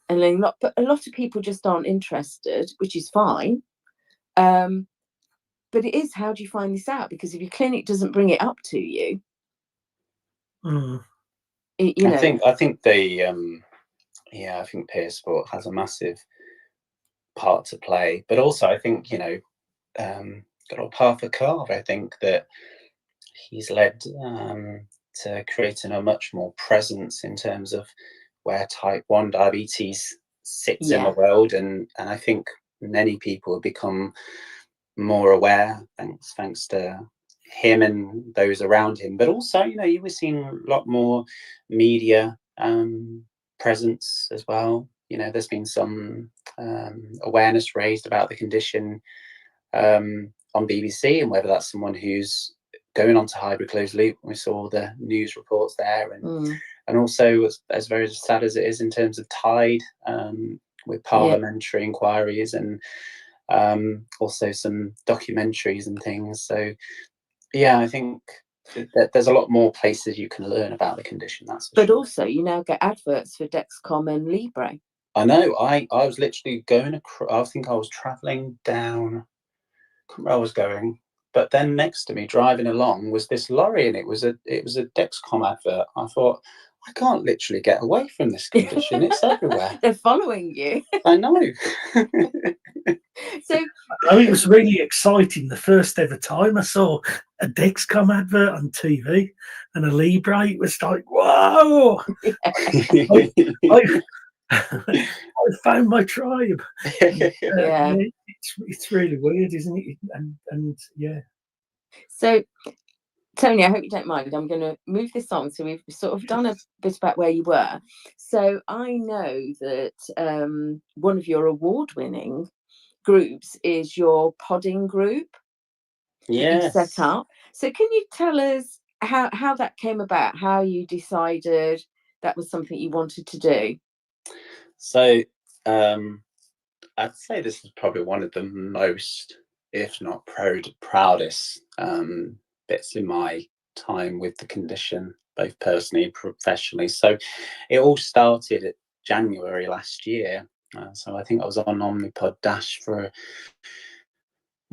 And but a lot of people just aren't interested, which is fine. But it is, how do you find this out? Because if your clinic doesn't bring it up to you, I think they, I think peer support has a massive part to play. But also, I think got a path of Carve. I think that he's led to creating a much more presence in terms of where type 1 diabetes sits in the world, and I think many people have become more aware thanks to him and those around him. But also, you were seeing a lot more media presence as well. There's been some awareness raised about the condition on BBC, and whether that's someone who's going on to hybrid closed loop. We saw the news reports there, and also, as very sad as it is in terms of Tide, with parliamentary inquiries, and also some documentaries and things. So I think that there's a lot more places you can learn about the condition. But also, you now get adverts for Dexcom and Libre. I know. I was literally going across. I think I was traveling down. I can't remember where I was going. But then next to me, driving along, was this lorry, and it was a Dexcom advert. I thought, I can't literally get away from this condition. It's everywhere. They're following you. I know. So it was really exciting. The first ever time I saw a Dexcom advert on TV and a Libre, it was like, whoa! I found my tribe. It's really weird, isn't it? And So, Tony, I hope you don't mind. I'm going to move this on. So we've sort of done a bit about where you were. So I know that one of your award-winning groups is your podding group that you set up. So can you tell us how that came about, how you decided that was something you wanted to do? So I'd say this is probably one of the most, if not proudest bits in my time with the condition, both personally and professionally. So it all started at January last year. So I think I was on Omnipod Dash for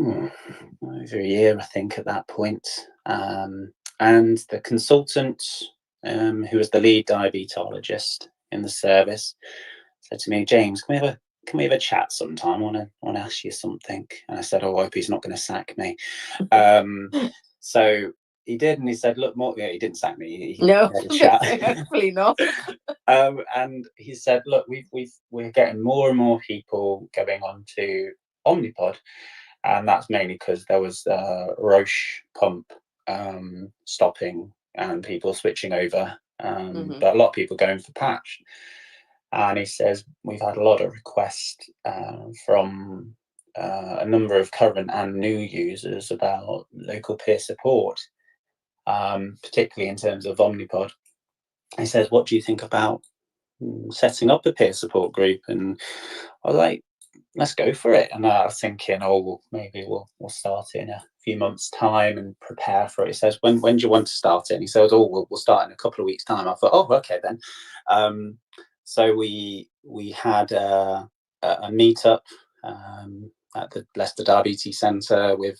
over a year, I think, at that point. And the consultant, who was the lead diabetologist in the service, said to me, James, can we have a chat sometime? I want to ask you something. And I said, oh, I hope he's not going to sack me. So he did, and he said, "Look, more." Yeah, he didn't sack me. He No, had a chat. hopefully not. And he said, "Look, we're getting more and more people going on to Omnipod, and that's mainly because there was Roche pump stopping and people switching over, but a lot of people going for patch." And he says, "We've had a lot of requests from a number of current and new users about local peer support, particularly in terms of Omnipod." He says, "What do you think about setting up a peer support group?" And I was like, "Let's go for it." And I was thinking, "Oh, well, maybe we'll start it in a few months' time and prepare for it." He says, when do you want to start it?" And he says, "Oh, we'll start in a couple of weeks' time." I thought, "Oh, okay then." So we had a meetup at the Leicester Diabetes Centre. We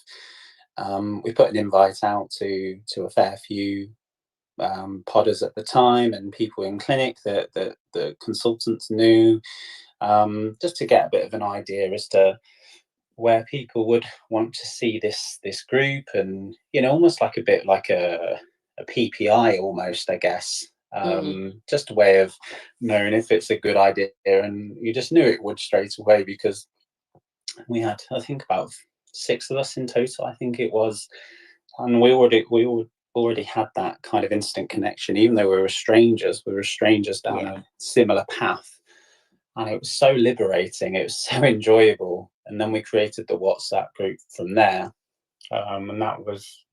put an invite out to a fair few podders at the time and people in clinic that the consultants knew, just to get a bit of an idea as to where people would want to see this group, and almost like a bit like a PPI almost, I guess. Just a way of knowing if it's a good idea, and you just knew it would straight away, because we had, I think, about 6 of us in total, I think it was, and we already had that kind of instant connection. Even though we were strangers down a similar path, and it was so liberating, it was so enjoyable. And then we created the WhatsApp group from there, and that was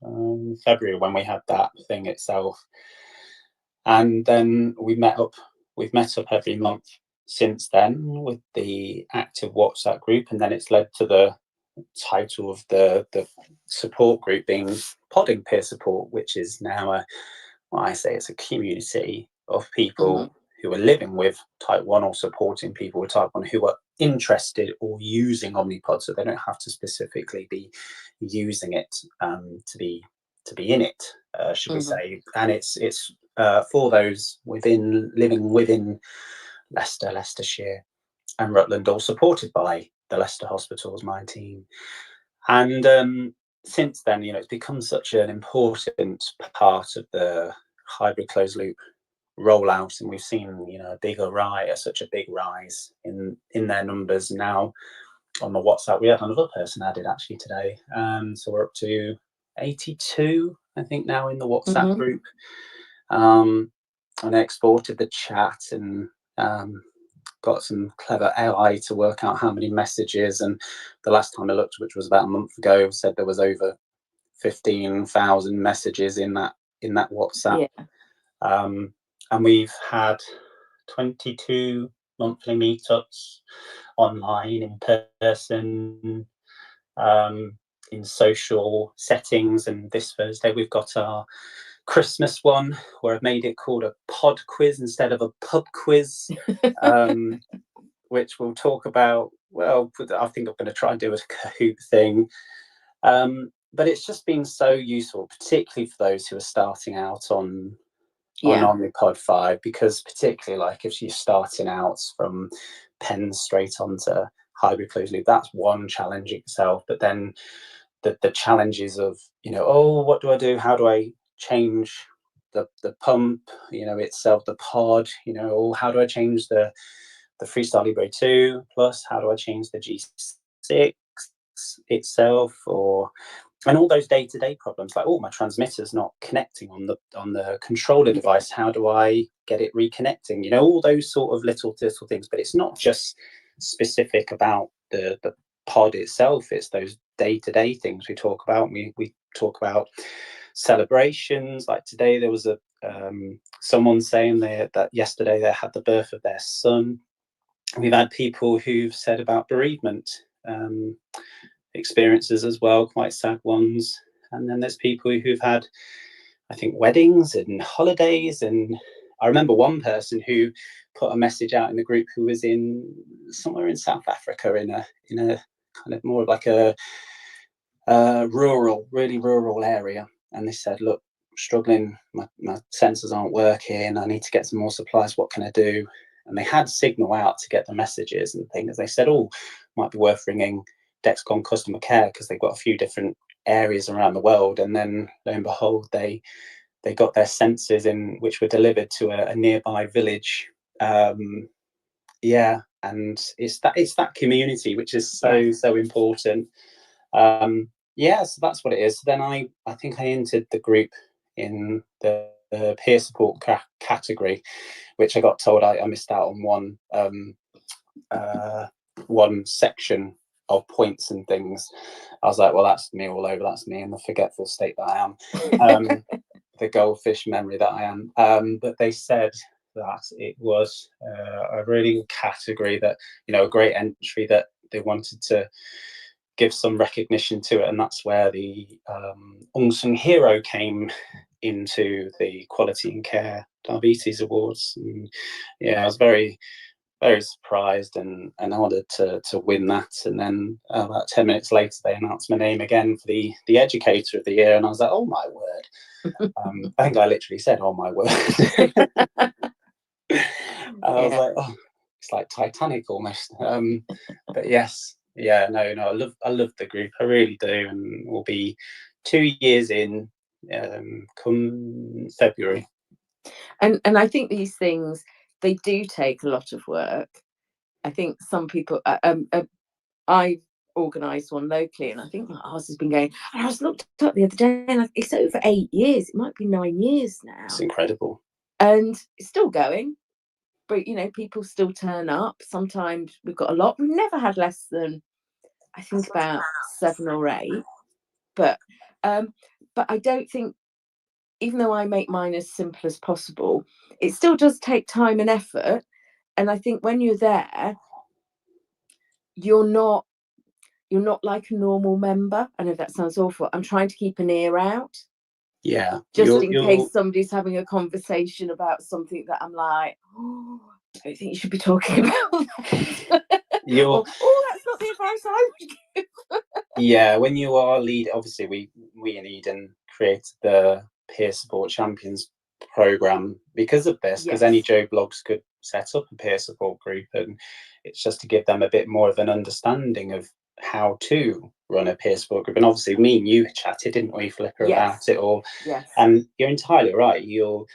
February when we had that thing itself. And then we've met up every month since then with the active WhatsApp group, and then it's led to the title of the support group being Podding Peer Support, which is now I say it's a community of people who are living with type 1 or supporting people with type 1 who are interested or using Omnipod, so they don't have to specifically be using it to be in it, should we say. And it's for those living within Leicester, Leicestershire and Rutland, all supported by the Leicester Hospitals, my team. And since then, it's become such an important part of the hybrid closed loop rollout, and we've seen such a big rise in their numbers now. On the WhatsApp, we had another person added actually today, so we're up to 82, I think, now in the WhatsApp group. And I exported the chat and got some clever AI to work out how many messages, and the last time I looked, which was about a month ago, said there was over 15,000 messages in that WhatsApp. And we've had 22 monthly meetups online, in person, in social settings. And this Thursday we've got our Christmas one, where I've made it called a pod quiz instead of a pub quiz, which we'll talk about. Well, I think I'm going to try and do a Kahoot thing. But it's just been so useful, particularly for those who are starting out on Omnipod 5, because particularly like if you're starting out from pens straight onto hybrid closed loop, that's one challenge itself. But then the challenges of, what do I do? How do I change the pump, itself, the pod, or how do I change the Freestyle Libre 2 Plus? How do I change the G6 itself? And all those day-to-day problems, like, my transmitter's not connecting on the controller device. How do I get it reconnecting? All those sort of little things. But it's not just specific about the pod itself. It's those day-to-day things we talk about. We talk about celebrations. Like today, there was someone saying that yesterday they had the birth of their son. We've had people who've said about bereavement experiences as well, quite sad ones. And then there's people who've had, I think, weddings and holidays. And I remember one person who put a message out in the group who was somewhere in South Africa in a kind of more like a really rural area. And they said, "Look, struggling, my sensors aren't working, I need to get some more supplies, what can I do?" And they had Signal out to get the messages and things. They said, might be worth ringing Dexcom customer care, because they've got a few different areas around the world, and then lo and behold, they got their sensors in, which were delivered to a nearby village. Yeah, and it's that community which is so important. Yeah, so that's what it is. Then I think I entered the group in the peer support category, which I got told I missed out on one section of points and things. I was like, well, that's me all over. That's me in the forgetful state that I am, the goldfish memory that I am. But they said that it was a really good category, that, you know, a great entry, that they wanted to give some recognition to it, and that's where the unsung hero came into the Quality in Care Diabetes Awards. And yeah, I was very surprised and honoured to win that. And then about 10 minutes later, they announced my name again for the Educator of the Year, and I was like, oh my word. I think I literally said, oh my word. I was like, oh, it's like Titanic almost. But yes, yeah, no, I love the group, I really do, and we'll be 2 years in come February. And I think these things, they do take a lot of work. I think some people, I've organised one locally, and I think ours has been going, and I was looked up the other day, and it's over 8 years. It might be 9 years now. It's incredible. And it's still going, but, you know, people still turn up. Sometimes we've got a lot. We've never had less than, I think, about 7 or 8. But I don't think, even though I make mine as simple as possible, it still does take time and effort. And I think when you're there, you're not like a normal member. I know that sounds awful. I'm trying to keep an ear out. Yeah. Just in case somebody's having a conversation about something that I'm like, oh, I don't think you should be talking about that. Or, oh, that's not the advice I would give. Yeah, when you are lead, obviously we in Eden created the Peer Support Champions program because of this, because any Joe Blogs could set up a peer support group, and it's just to give them a bit more of an understanding of how to run a peer support group. And obviously me and you chatted, didn't we, Flipper, about it all? And you're entirely right. Your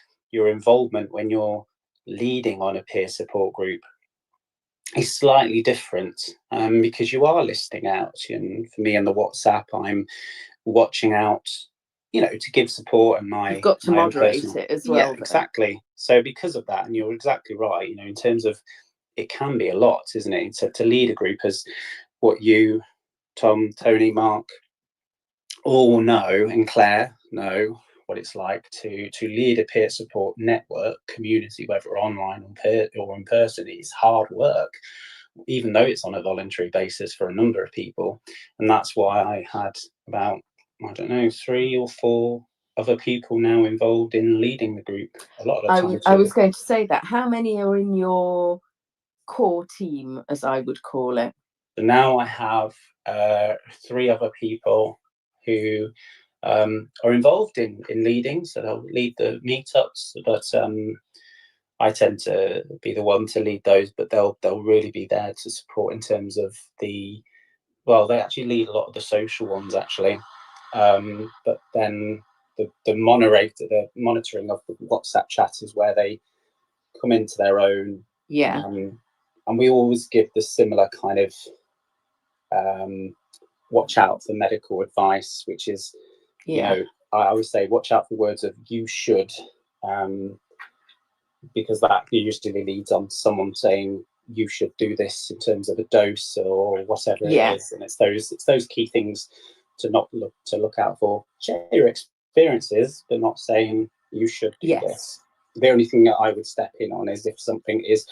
involvement when you're leading on a peer support group is slightly different, because you are listening out. And for me in the WhatsApp, I'm watching out, you know, to give support, and you've got to moderate it as well. Yeah, exactly. So because of that, and you're exactly right, you know, in terms of, it can be a lot, isn't it, to lead a group, as what you, Tom, Tony, Mark all know, and Claire know what it's like to lead a peer support network community, whether online or in person. It's hard work, even though it's on a voluntary basis for a number of people. And that's why I had about, I don't know, 3 or 4 other people now involved in leading the group a lot of the time. I was going to say that. How many are in your core team, as I would call it? So now I have 3 other people who are involved in leading, so they'll lead the meetups, but I tend to be the one to lead those, but they'll really be there to support in terms of they actually lead a lot of the social ones, actually, but then the monitoring of the WhatsApp chat is where they come into their own. And we always give the similar kind of watch out for medical advice, which is, you know, I always say watch out for words of "you should," because that usually leads on to someone saying you should do this in terms of a dose or whatever it is. And it's those key things to look out for. Share your experiences, but not saying you should do this. The only thing that I would step in on is if something is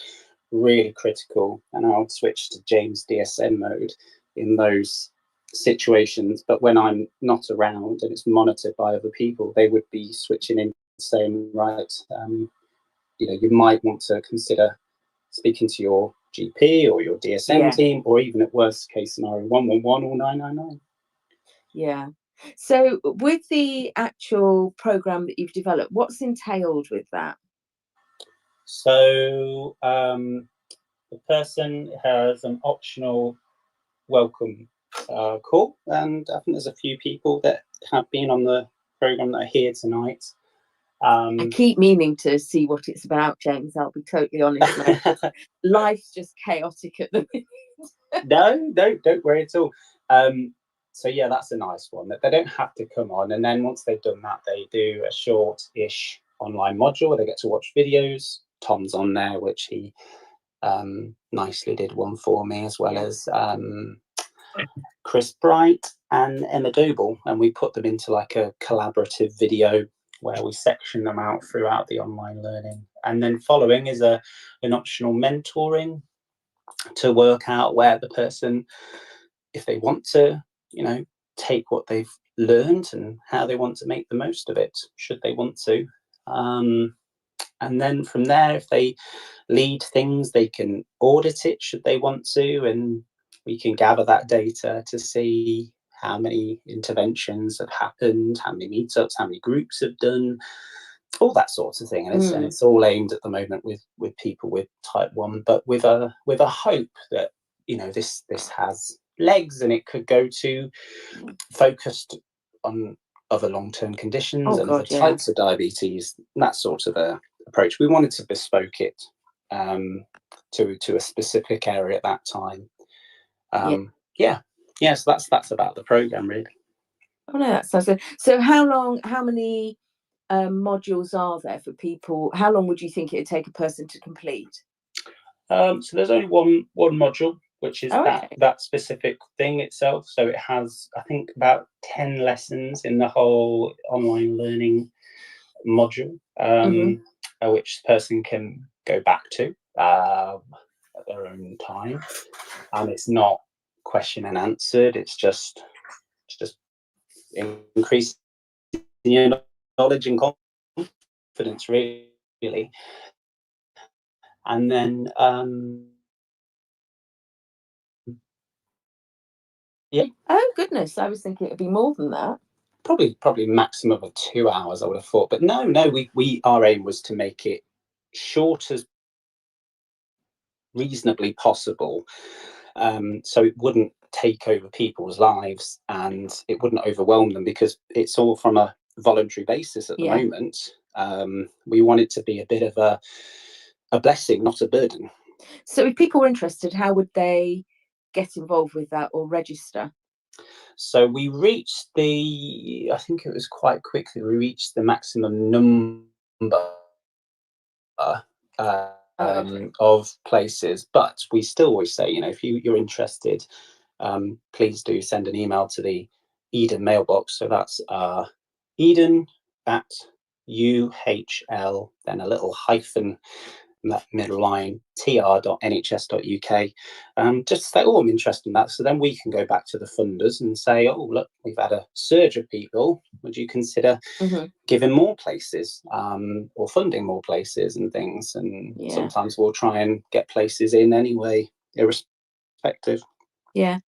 really critical, and I'll switch to James DSN mode in those situations. But when I'm not around and it's monitored by other people, they would be switching in, saying, right, you know, you might want to consider speaking to your GP or your DSN team, or even at worst case scenario 111 or 999. Yeah. So with the actual program that you've developed, what's entailed with that? So the person has an optional welcome cool. And I think there's a few people that have been on the program that are here tonight. I keep meaning to see what it's about, James. I'll be totally honest, mate. Life's just chaotic at the minute. No, don't worry at all. So yeah, that's a nice one. That they don't have to come on, and then once they've done that, they do a short-ish online module where they get to watch videos. Tom's on there, which he nicely did one for me, as well as Chris Bright and Emma Doble, and we put them into like a collaborative video where we section them out throughout the online learning. And then following is an optional mentoring to work out where the person, if they want to, take what they've learned and how they want to make the most of it, should they want to. And then from there, if they lead things, they can audit it should they want to, and we can gather that data to see how many interventions have happened, how many meetups, how many groups have done, all that sort of thing. And it's all aimed at the moment with people with type 1, but with a hope that this has legs, and it could go to focused on other long-term conditions and other types of diabetes, and that sort of approach. We wanted to bespoke it to a specific area at that time. So that's about the program, really. Oh no, that sounds good. So how many modules are there for people? How long would you think it would take a person to complete? So there's only one module, which is that specific thing itself. So it has, I think, about 10 lessons in the whole online learning module, which the person can go back to at their own time. And it's not question and answered. It's just increasing your knowledge and confidence, really. And then oh goodness, I was thinking it'd be more than that. Probably maximum of 2 hours, I would have thought. But no, our aim was to make it short as reasonably possible, so it wouldn't take over people's lives and it wouldn't overwhelm them, because it's all from a voluntary basis at the moment. We want it to be a bit of a blessing, not a burden. So if people were interested, how would they get involved with that or register? So we reached I think it was quite quickly, we reached the maximum number of places, but we still always say, if you're interested, please do send an email to the EDEN mailbox. So that's EDEN at UHL, then a little hyphen in that middle line, tr.nhs.uk, just to say, I'm interested in that. So then we can go back to the funders and say, look, we've had a surge of people. Would you consider giving more places or funding more places and things? And sometimes we'll try and get places in anyway, irrespective. Yeah.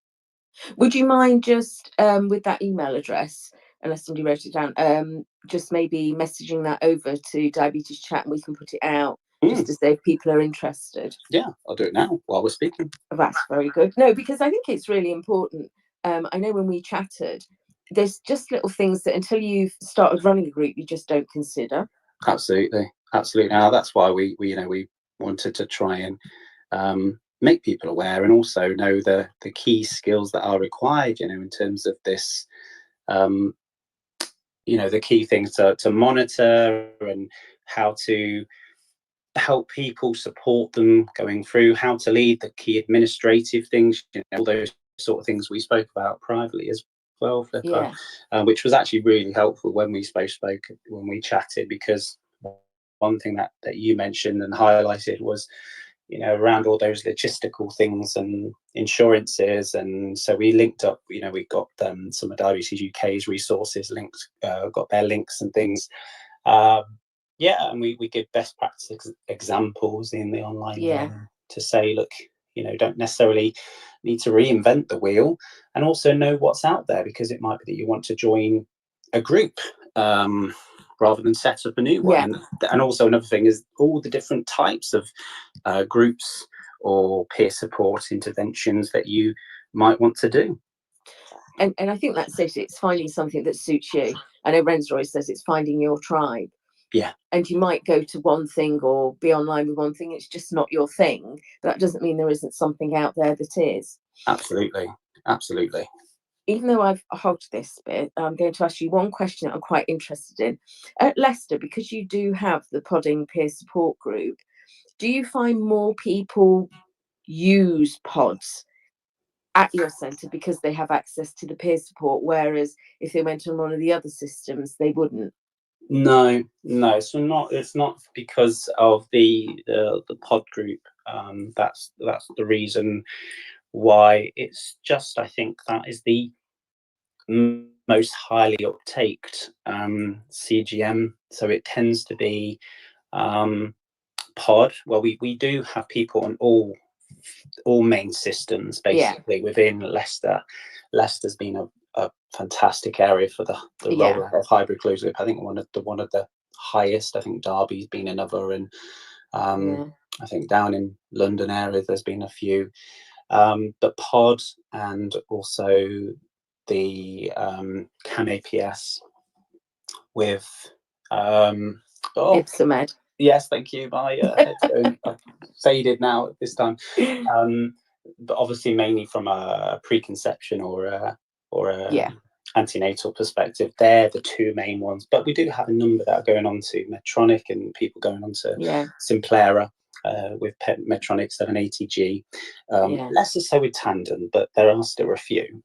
Would you mind just with that email address, unless somebody wrote it down, just maybe messaging that over to Diabetes Chat and we can put it out just to say if people are interested? Yeah, I'll do it now while we're speaking. That's very good. No, because I think it's really important. I know when we chatted, there's just little things that until you've started running a group, you just don't consider. Absolutely. Now that's why we wanted to try and make people aware, and also know the key skills that are required, in terms of this, the key things to monitor, and how to help people, support them going through, how to lead, the key administrative things, all those sort of things we spoke about privately as well, Flipper, which was actually really helpful when we when we chatted, because one thing that you mentioned and highlighted was, around all those logistical things and insurances. And so we linked up, we got some of Diabetes UK's resources linked, got their links and things. And we give best practice examples in the online to say, look, don't necessarily need to reinvent the wheel, and also know what's out there, because it might be that you want to join a group rather than set up a new one. And also another thing is all the different types of groups or peer support interventions that you might want to do. and I think that's it. It's finding something that suits you. I know Rensroy says it's finding your tribe. Yeah. And you might go to one thing or be online with one thing. It's just not your thing. But that doesn't mean there isn't something out there that is. Absolutely. Absolutely. Even though I've hogged this bit, I'm going to ask you one question that I'm quite interested in. At Leicester, because you do have the podding peer support group, do you find more people use pods at your centre because they have access to the peer support, whereas if they went on one of the other systems, they wouldn't? No. So it's not because of the pod group. That's the reason why. It's just, I think that is the most highly uptaked CGM. So it tends to be pod. Well, we do have people on all main systems basically within Leicester. Leicester's been a fantastic area for the rollout of hybrid closed loop. I think one of the highest. I think Derby's been another, and I think down in London area there's been a few. But pod and also the CAN APS with Ipsomed. Yes, thank you. My headphone faded now at this time. But obviously mainly from a preconception or a antenatal perspective. They're the two main ones. But we do have a number that are going on to Medtronic and people going on to Simplera with Medtronic 780G. Less so with Tandem, but there are still a few.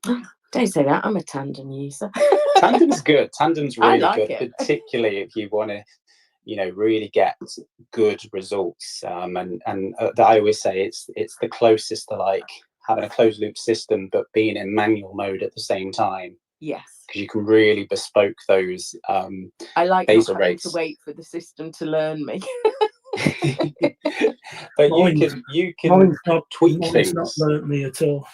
Don't say that. I'm a Tandem user. Tandem's good. Tandem's really good, it. particularly if you want to, really get good results. And I always say it's the closest to like having a closed loop system, but being in manual mode at the same time. Yes. Because you can really bespoke those I like basal not having rates. to wait for the system to learn me. But you can tweak things. Not learnt me at all.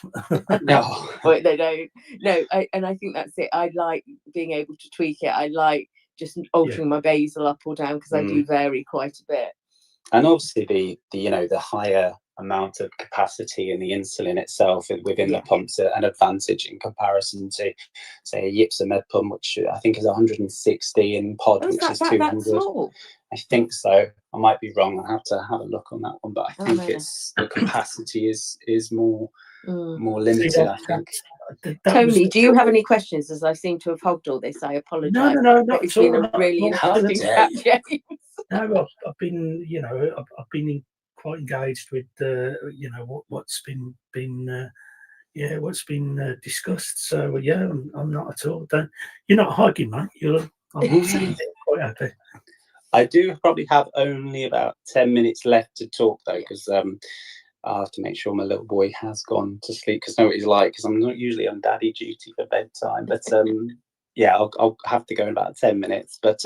No. Well, they don't. No, and I think that's it. I like being able to tweak it. I like just altering my basal up or down because I do vary quite a bit. And obviously the higher amount of capacity in the insulin itself within the pumps are an advantage in comparison to, say, a Ipsomed pump, which I think is 160 in pod, which is 200. That's small? I think so. I might be wrong. I'll have to have a look on that one, but I think it's the capacity is more limited. I think. Tony, do you have any questions? As I seem to have hogged all this, I apologise. No, not it's at all. been a really interesting chat, James. No, I've been, I've been quite engaged with, what's been discussed. So I'm not at all. You're not hogging, mate. I'm quite happy. I do probably have only about 10 minutes left to talk though, because I have to make sure my little boy has gone to sleep, because I know what he's like, because I'm not usually on daddy duty for bedtime. But I'll have to go in about 10 minutes. But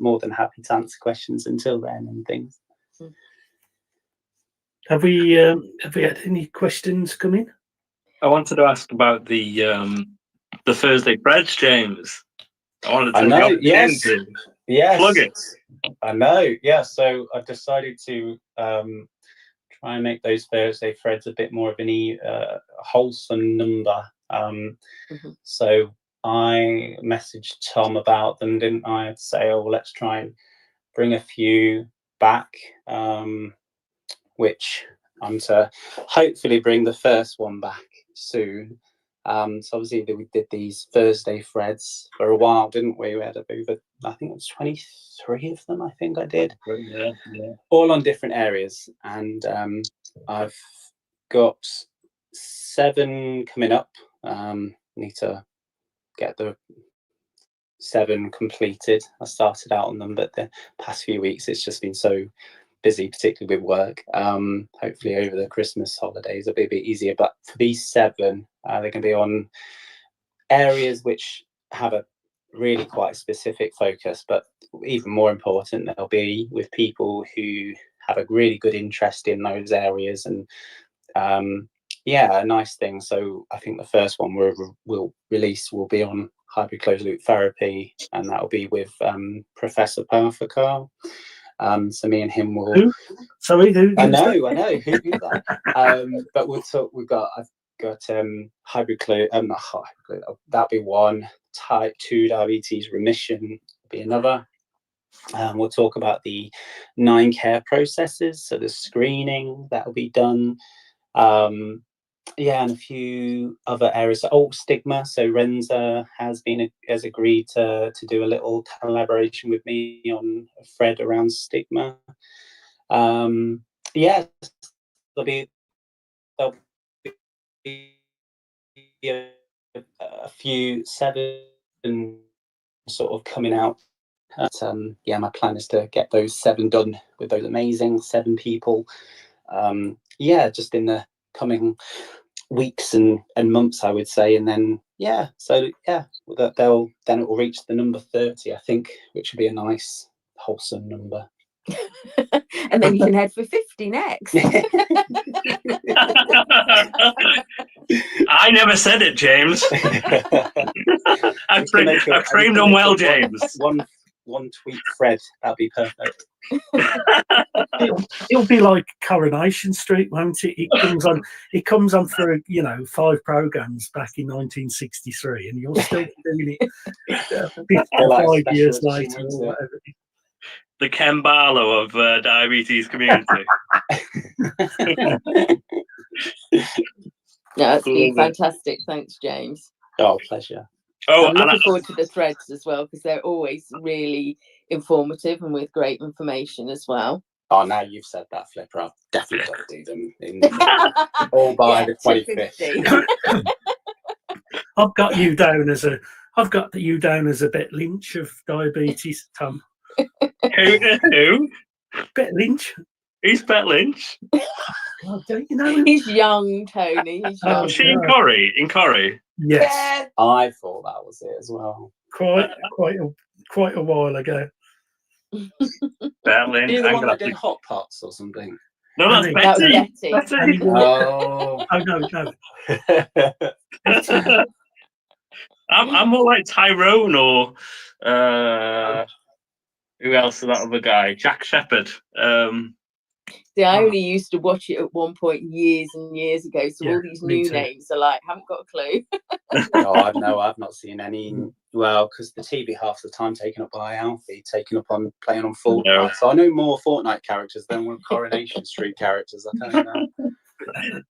more than happy to answer questions until then and things. Have we had any questions come in? I wanted to ask about the Thursday Threads, James. I know. Yes. Plug it. I know. Yeah. So I've decided to try and make those Thursday threads a bit more of an wholesome number. So I messaged Tom about them, didn't I? I'd say, let's try and bring a few back, which I'm to hopefully bring the first one back soon. So obviously we did these Thursday threads for a while, didn't we? We had over, I think it was 23 of them, I think I did. Yeah. All on different areas. And I've got 7 coming up. Need to get the 7 completed. I started out on them, but the past few weeks it's just been so busy, particularly with work. Hopefully over the Christmas holidays it'll be a bit easier. But for these 7, they're going to be on areas which have a really quite specific focus, but even more important, they'll be with people who have a really good interest in those areas. And a nice thing. So I think the first one we'll release will be on hybrid closed loop therapy, and that will be with Professor Parthakar. So me and him will. Who? Sorry, who? I know. Who's that? But we'll talk. I've got not hyperglycemia, that'd be one. Type 2 diabetes remission would be another. We'll talk about the 9 care processes, so the screening that will be done. And a few other areas. Stigma. So Renza has agreed to do a little collaboration with me on a thread around stigma. There'll be a few 7 sort of coming out. My plan is to get those 7 done with those amazing 7 people. Just in the coming weeks and months, I would say. And then it will reach the number 30, I think, which would be a nice wholesome number. And then you can head for 50 next. I never said it, James. I framed them well, James. One tweet thread, that'd be perfect. It'll be like Coronation Street, won't it? It comes on through 5 programs back in 1963, and you're still doing it 55 years later. Or whatever. The Ken Barlow of diabetes community. No, it's been fantastic. Thanks, James. Oh, pleasure. I'm looking forward to the threads as well, because they're always really informative and with great information as well. Oh, now you've said that, Flipper, I've definitely got to do them all by the 25th. I've got you down as a Bet Lynch of diabetes, Tom. Who? Bet Lynch. Who's Bet Lynch? Oh, don't you know him? He's young, Tony. He's young. Was she in Corrie? In Corrie? Yes. Yeah. I thought that was it as well. Quite a while ago. Bet Lynch. You're the one that did Hot Pots or something. No, that's Annie. Betty. That was Betty. Oh. Oh no. I'm more like Tyrone or who else is that other guy? Jack Shepherd. See, I only used to watch it at one point years and years ago, so all these me new too. names are like, haven't got a clue. I've not seen any. Well, because the TV half the time taken up by Alfie, playing on Fortnite. No. So I know more Fortnite characters than one Coronation Street characters. I tell you that.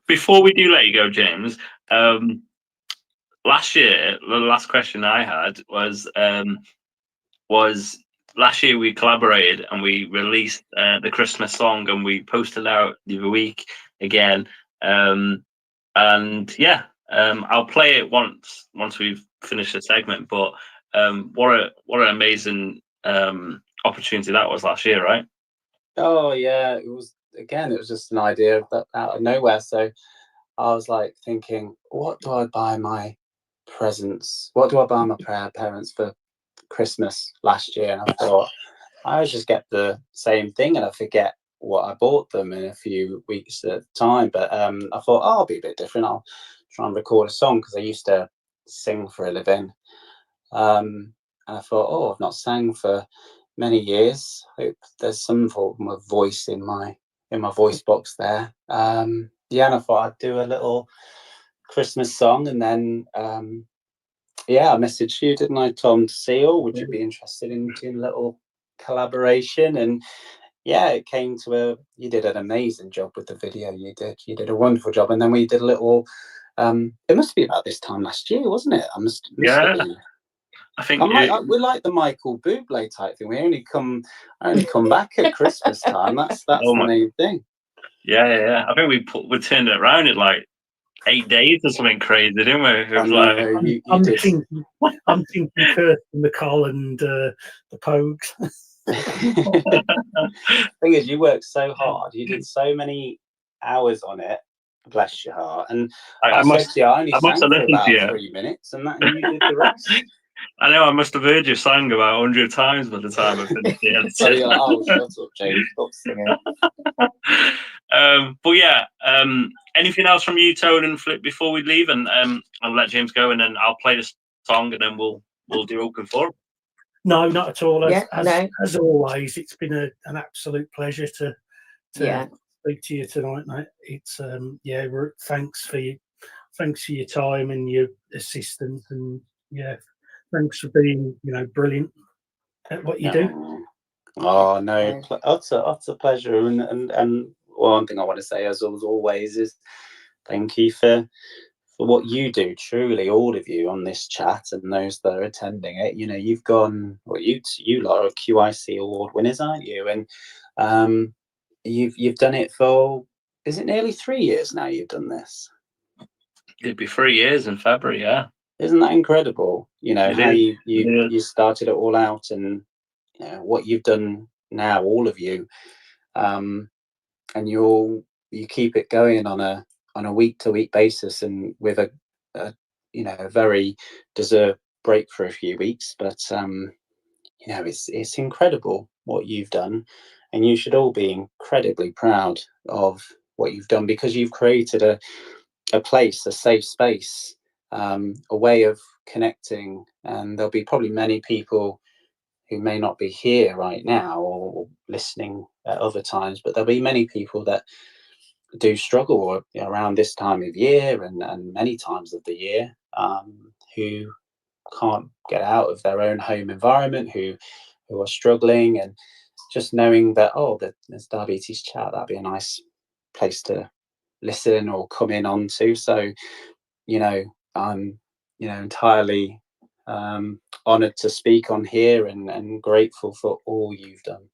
Before we do let you go, James, last year, the last question I had was last year we collaborated and we released the Christmas song, and we posted out the other week again. I'll play it once we've finished the segment. But what an amazing opportunity that was last year, right? Oh yeah, it was just an idea out of nowhere. So I was like thinking, what do I buy my presents? What do I buy my parents for Christmas last year? And I thought I would just get the same thing, and I forget what I bought them in a few weeks at a time. But I thought, I'll be a bit different. I'll try and record a song, because I used to sing for a living. And I thought, I've not sang for many years. I hope there's some form of voice in my voice box there. And I thought I'd do a little Christmas song, and then I messaged you, didn't I, Tom, to see, would you be interested in doing a little collaboration? And it came to you did an amazing job with the video. You did a wonderful job. And then we did a little it must be about this time last year, wasn't it? I think we're like the Michael Bublé type thing. I only come back at Christmas time. That's the main thing. Yeah. I think we turned it around in like 8 days or something crazy, didn't we? It was I'm thinking Kirsten McCall and the Pogues. Thing is, you worked so hard. You did so many hours on it. Bless your heart. And I must have listened for about 3 minutes, and you did the rest. I know, I must have heard you sang about 100 times by the time I finished it. So you're like, shut up, James, stop singing. Anything else from you, Tone and Flip, before we leave? And I'll let James go, and then I'll play the song, and then we'll do open forum. No, not at all. As always, it's been an absolute pleasure to speak to you tonight, mate. It's thanks for thanks for your time and your assistance, and yeah, thanks for being, brilliant at what you do. Oh no, utter pleasure, and one thing I want to say, as always, is thank you for what you do. Truly, all of you on this chat and those that are attending it. You've gone. Well, you lot are QiC Award winners, aren't you? And you've done it for, is it nearly 3 years now? You've done this. It'd be 3 years in February, yeah. Isn't that incredible? How you started it all out, and what you've done now, all of you, and you keep it going on a week-to-week basis, and with a very deserved break for a few weeks. But it's incredible what you've done, and you should all be incredibly proud of what you've done, because you've created a place, a safe space, a way of connecting. And there'll be probably many people who may not be here right now or listening at other times, but there'll be many people that do struggle around this time of year and many times of the year, who can't get out of their own home environment, who are struggling. And just knowing that, there's Diabetes Chat, that'd be a nice place to listen or come in onto. So I'm entirely honoured to speak on here, and grateful for all you've done.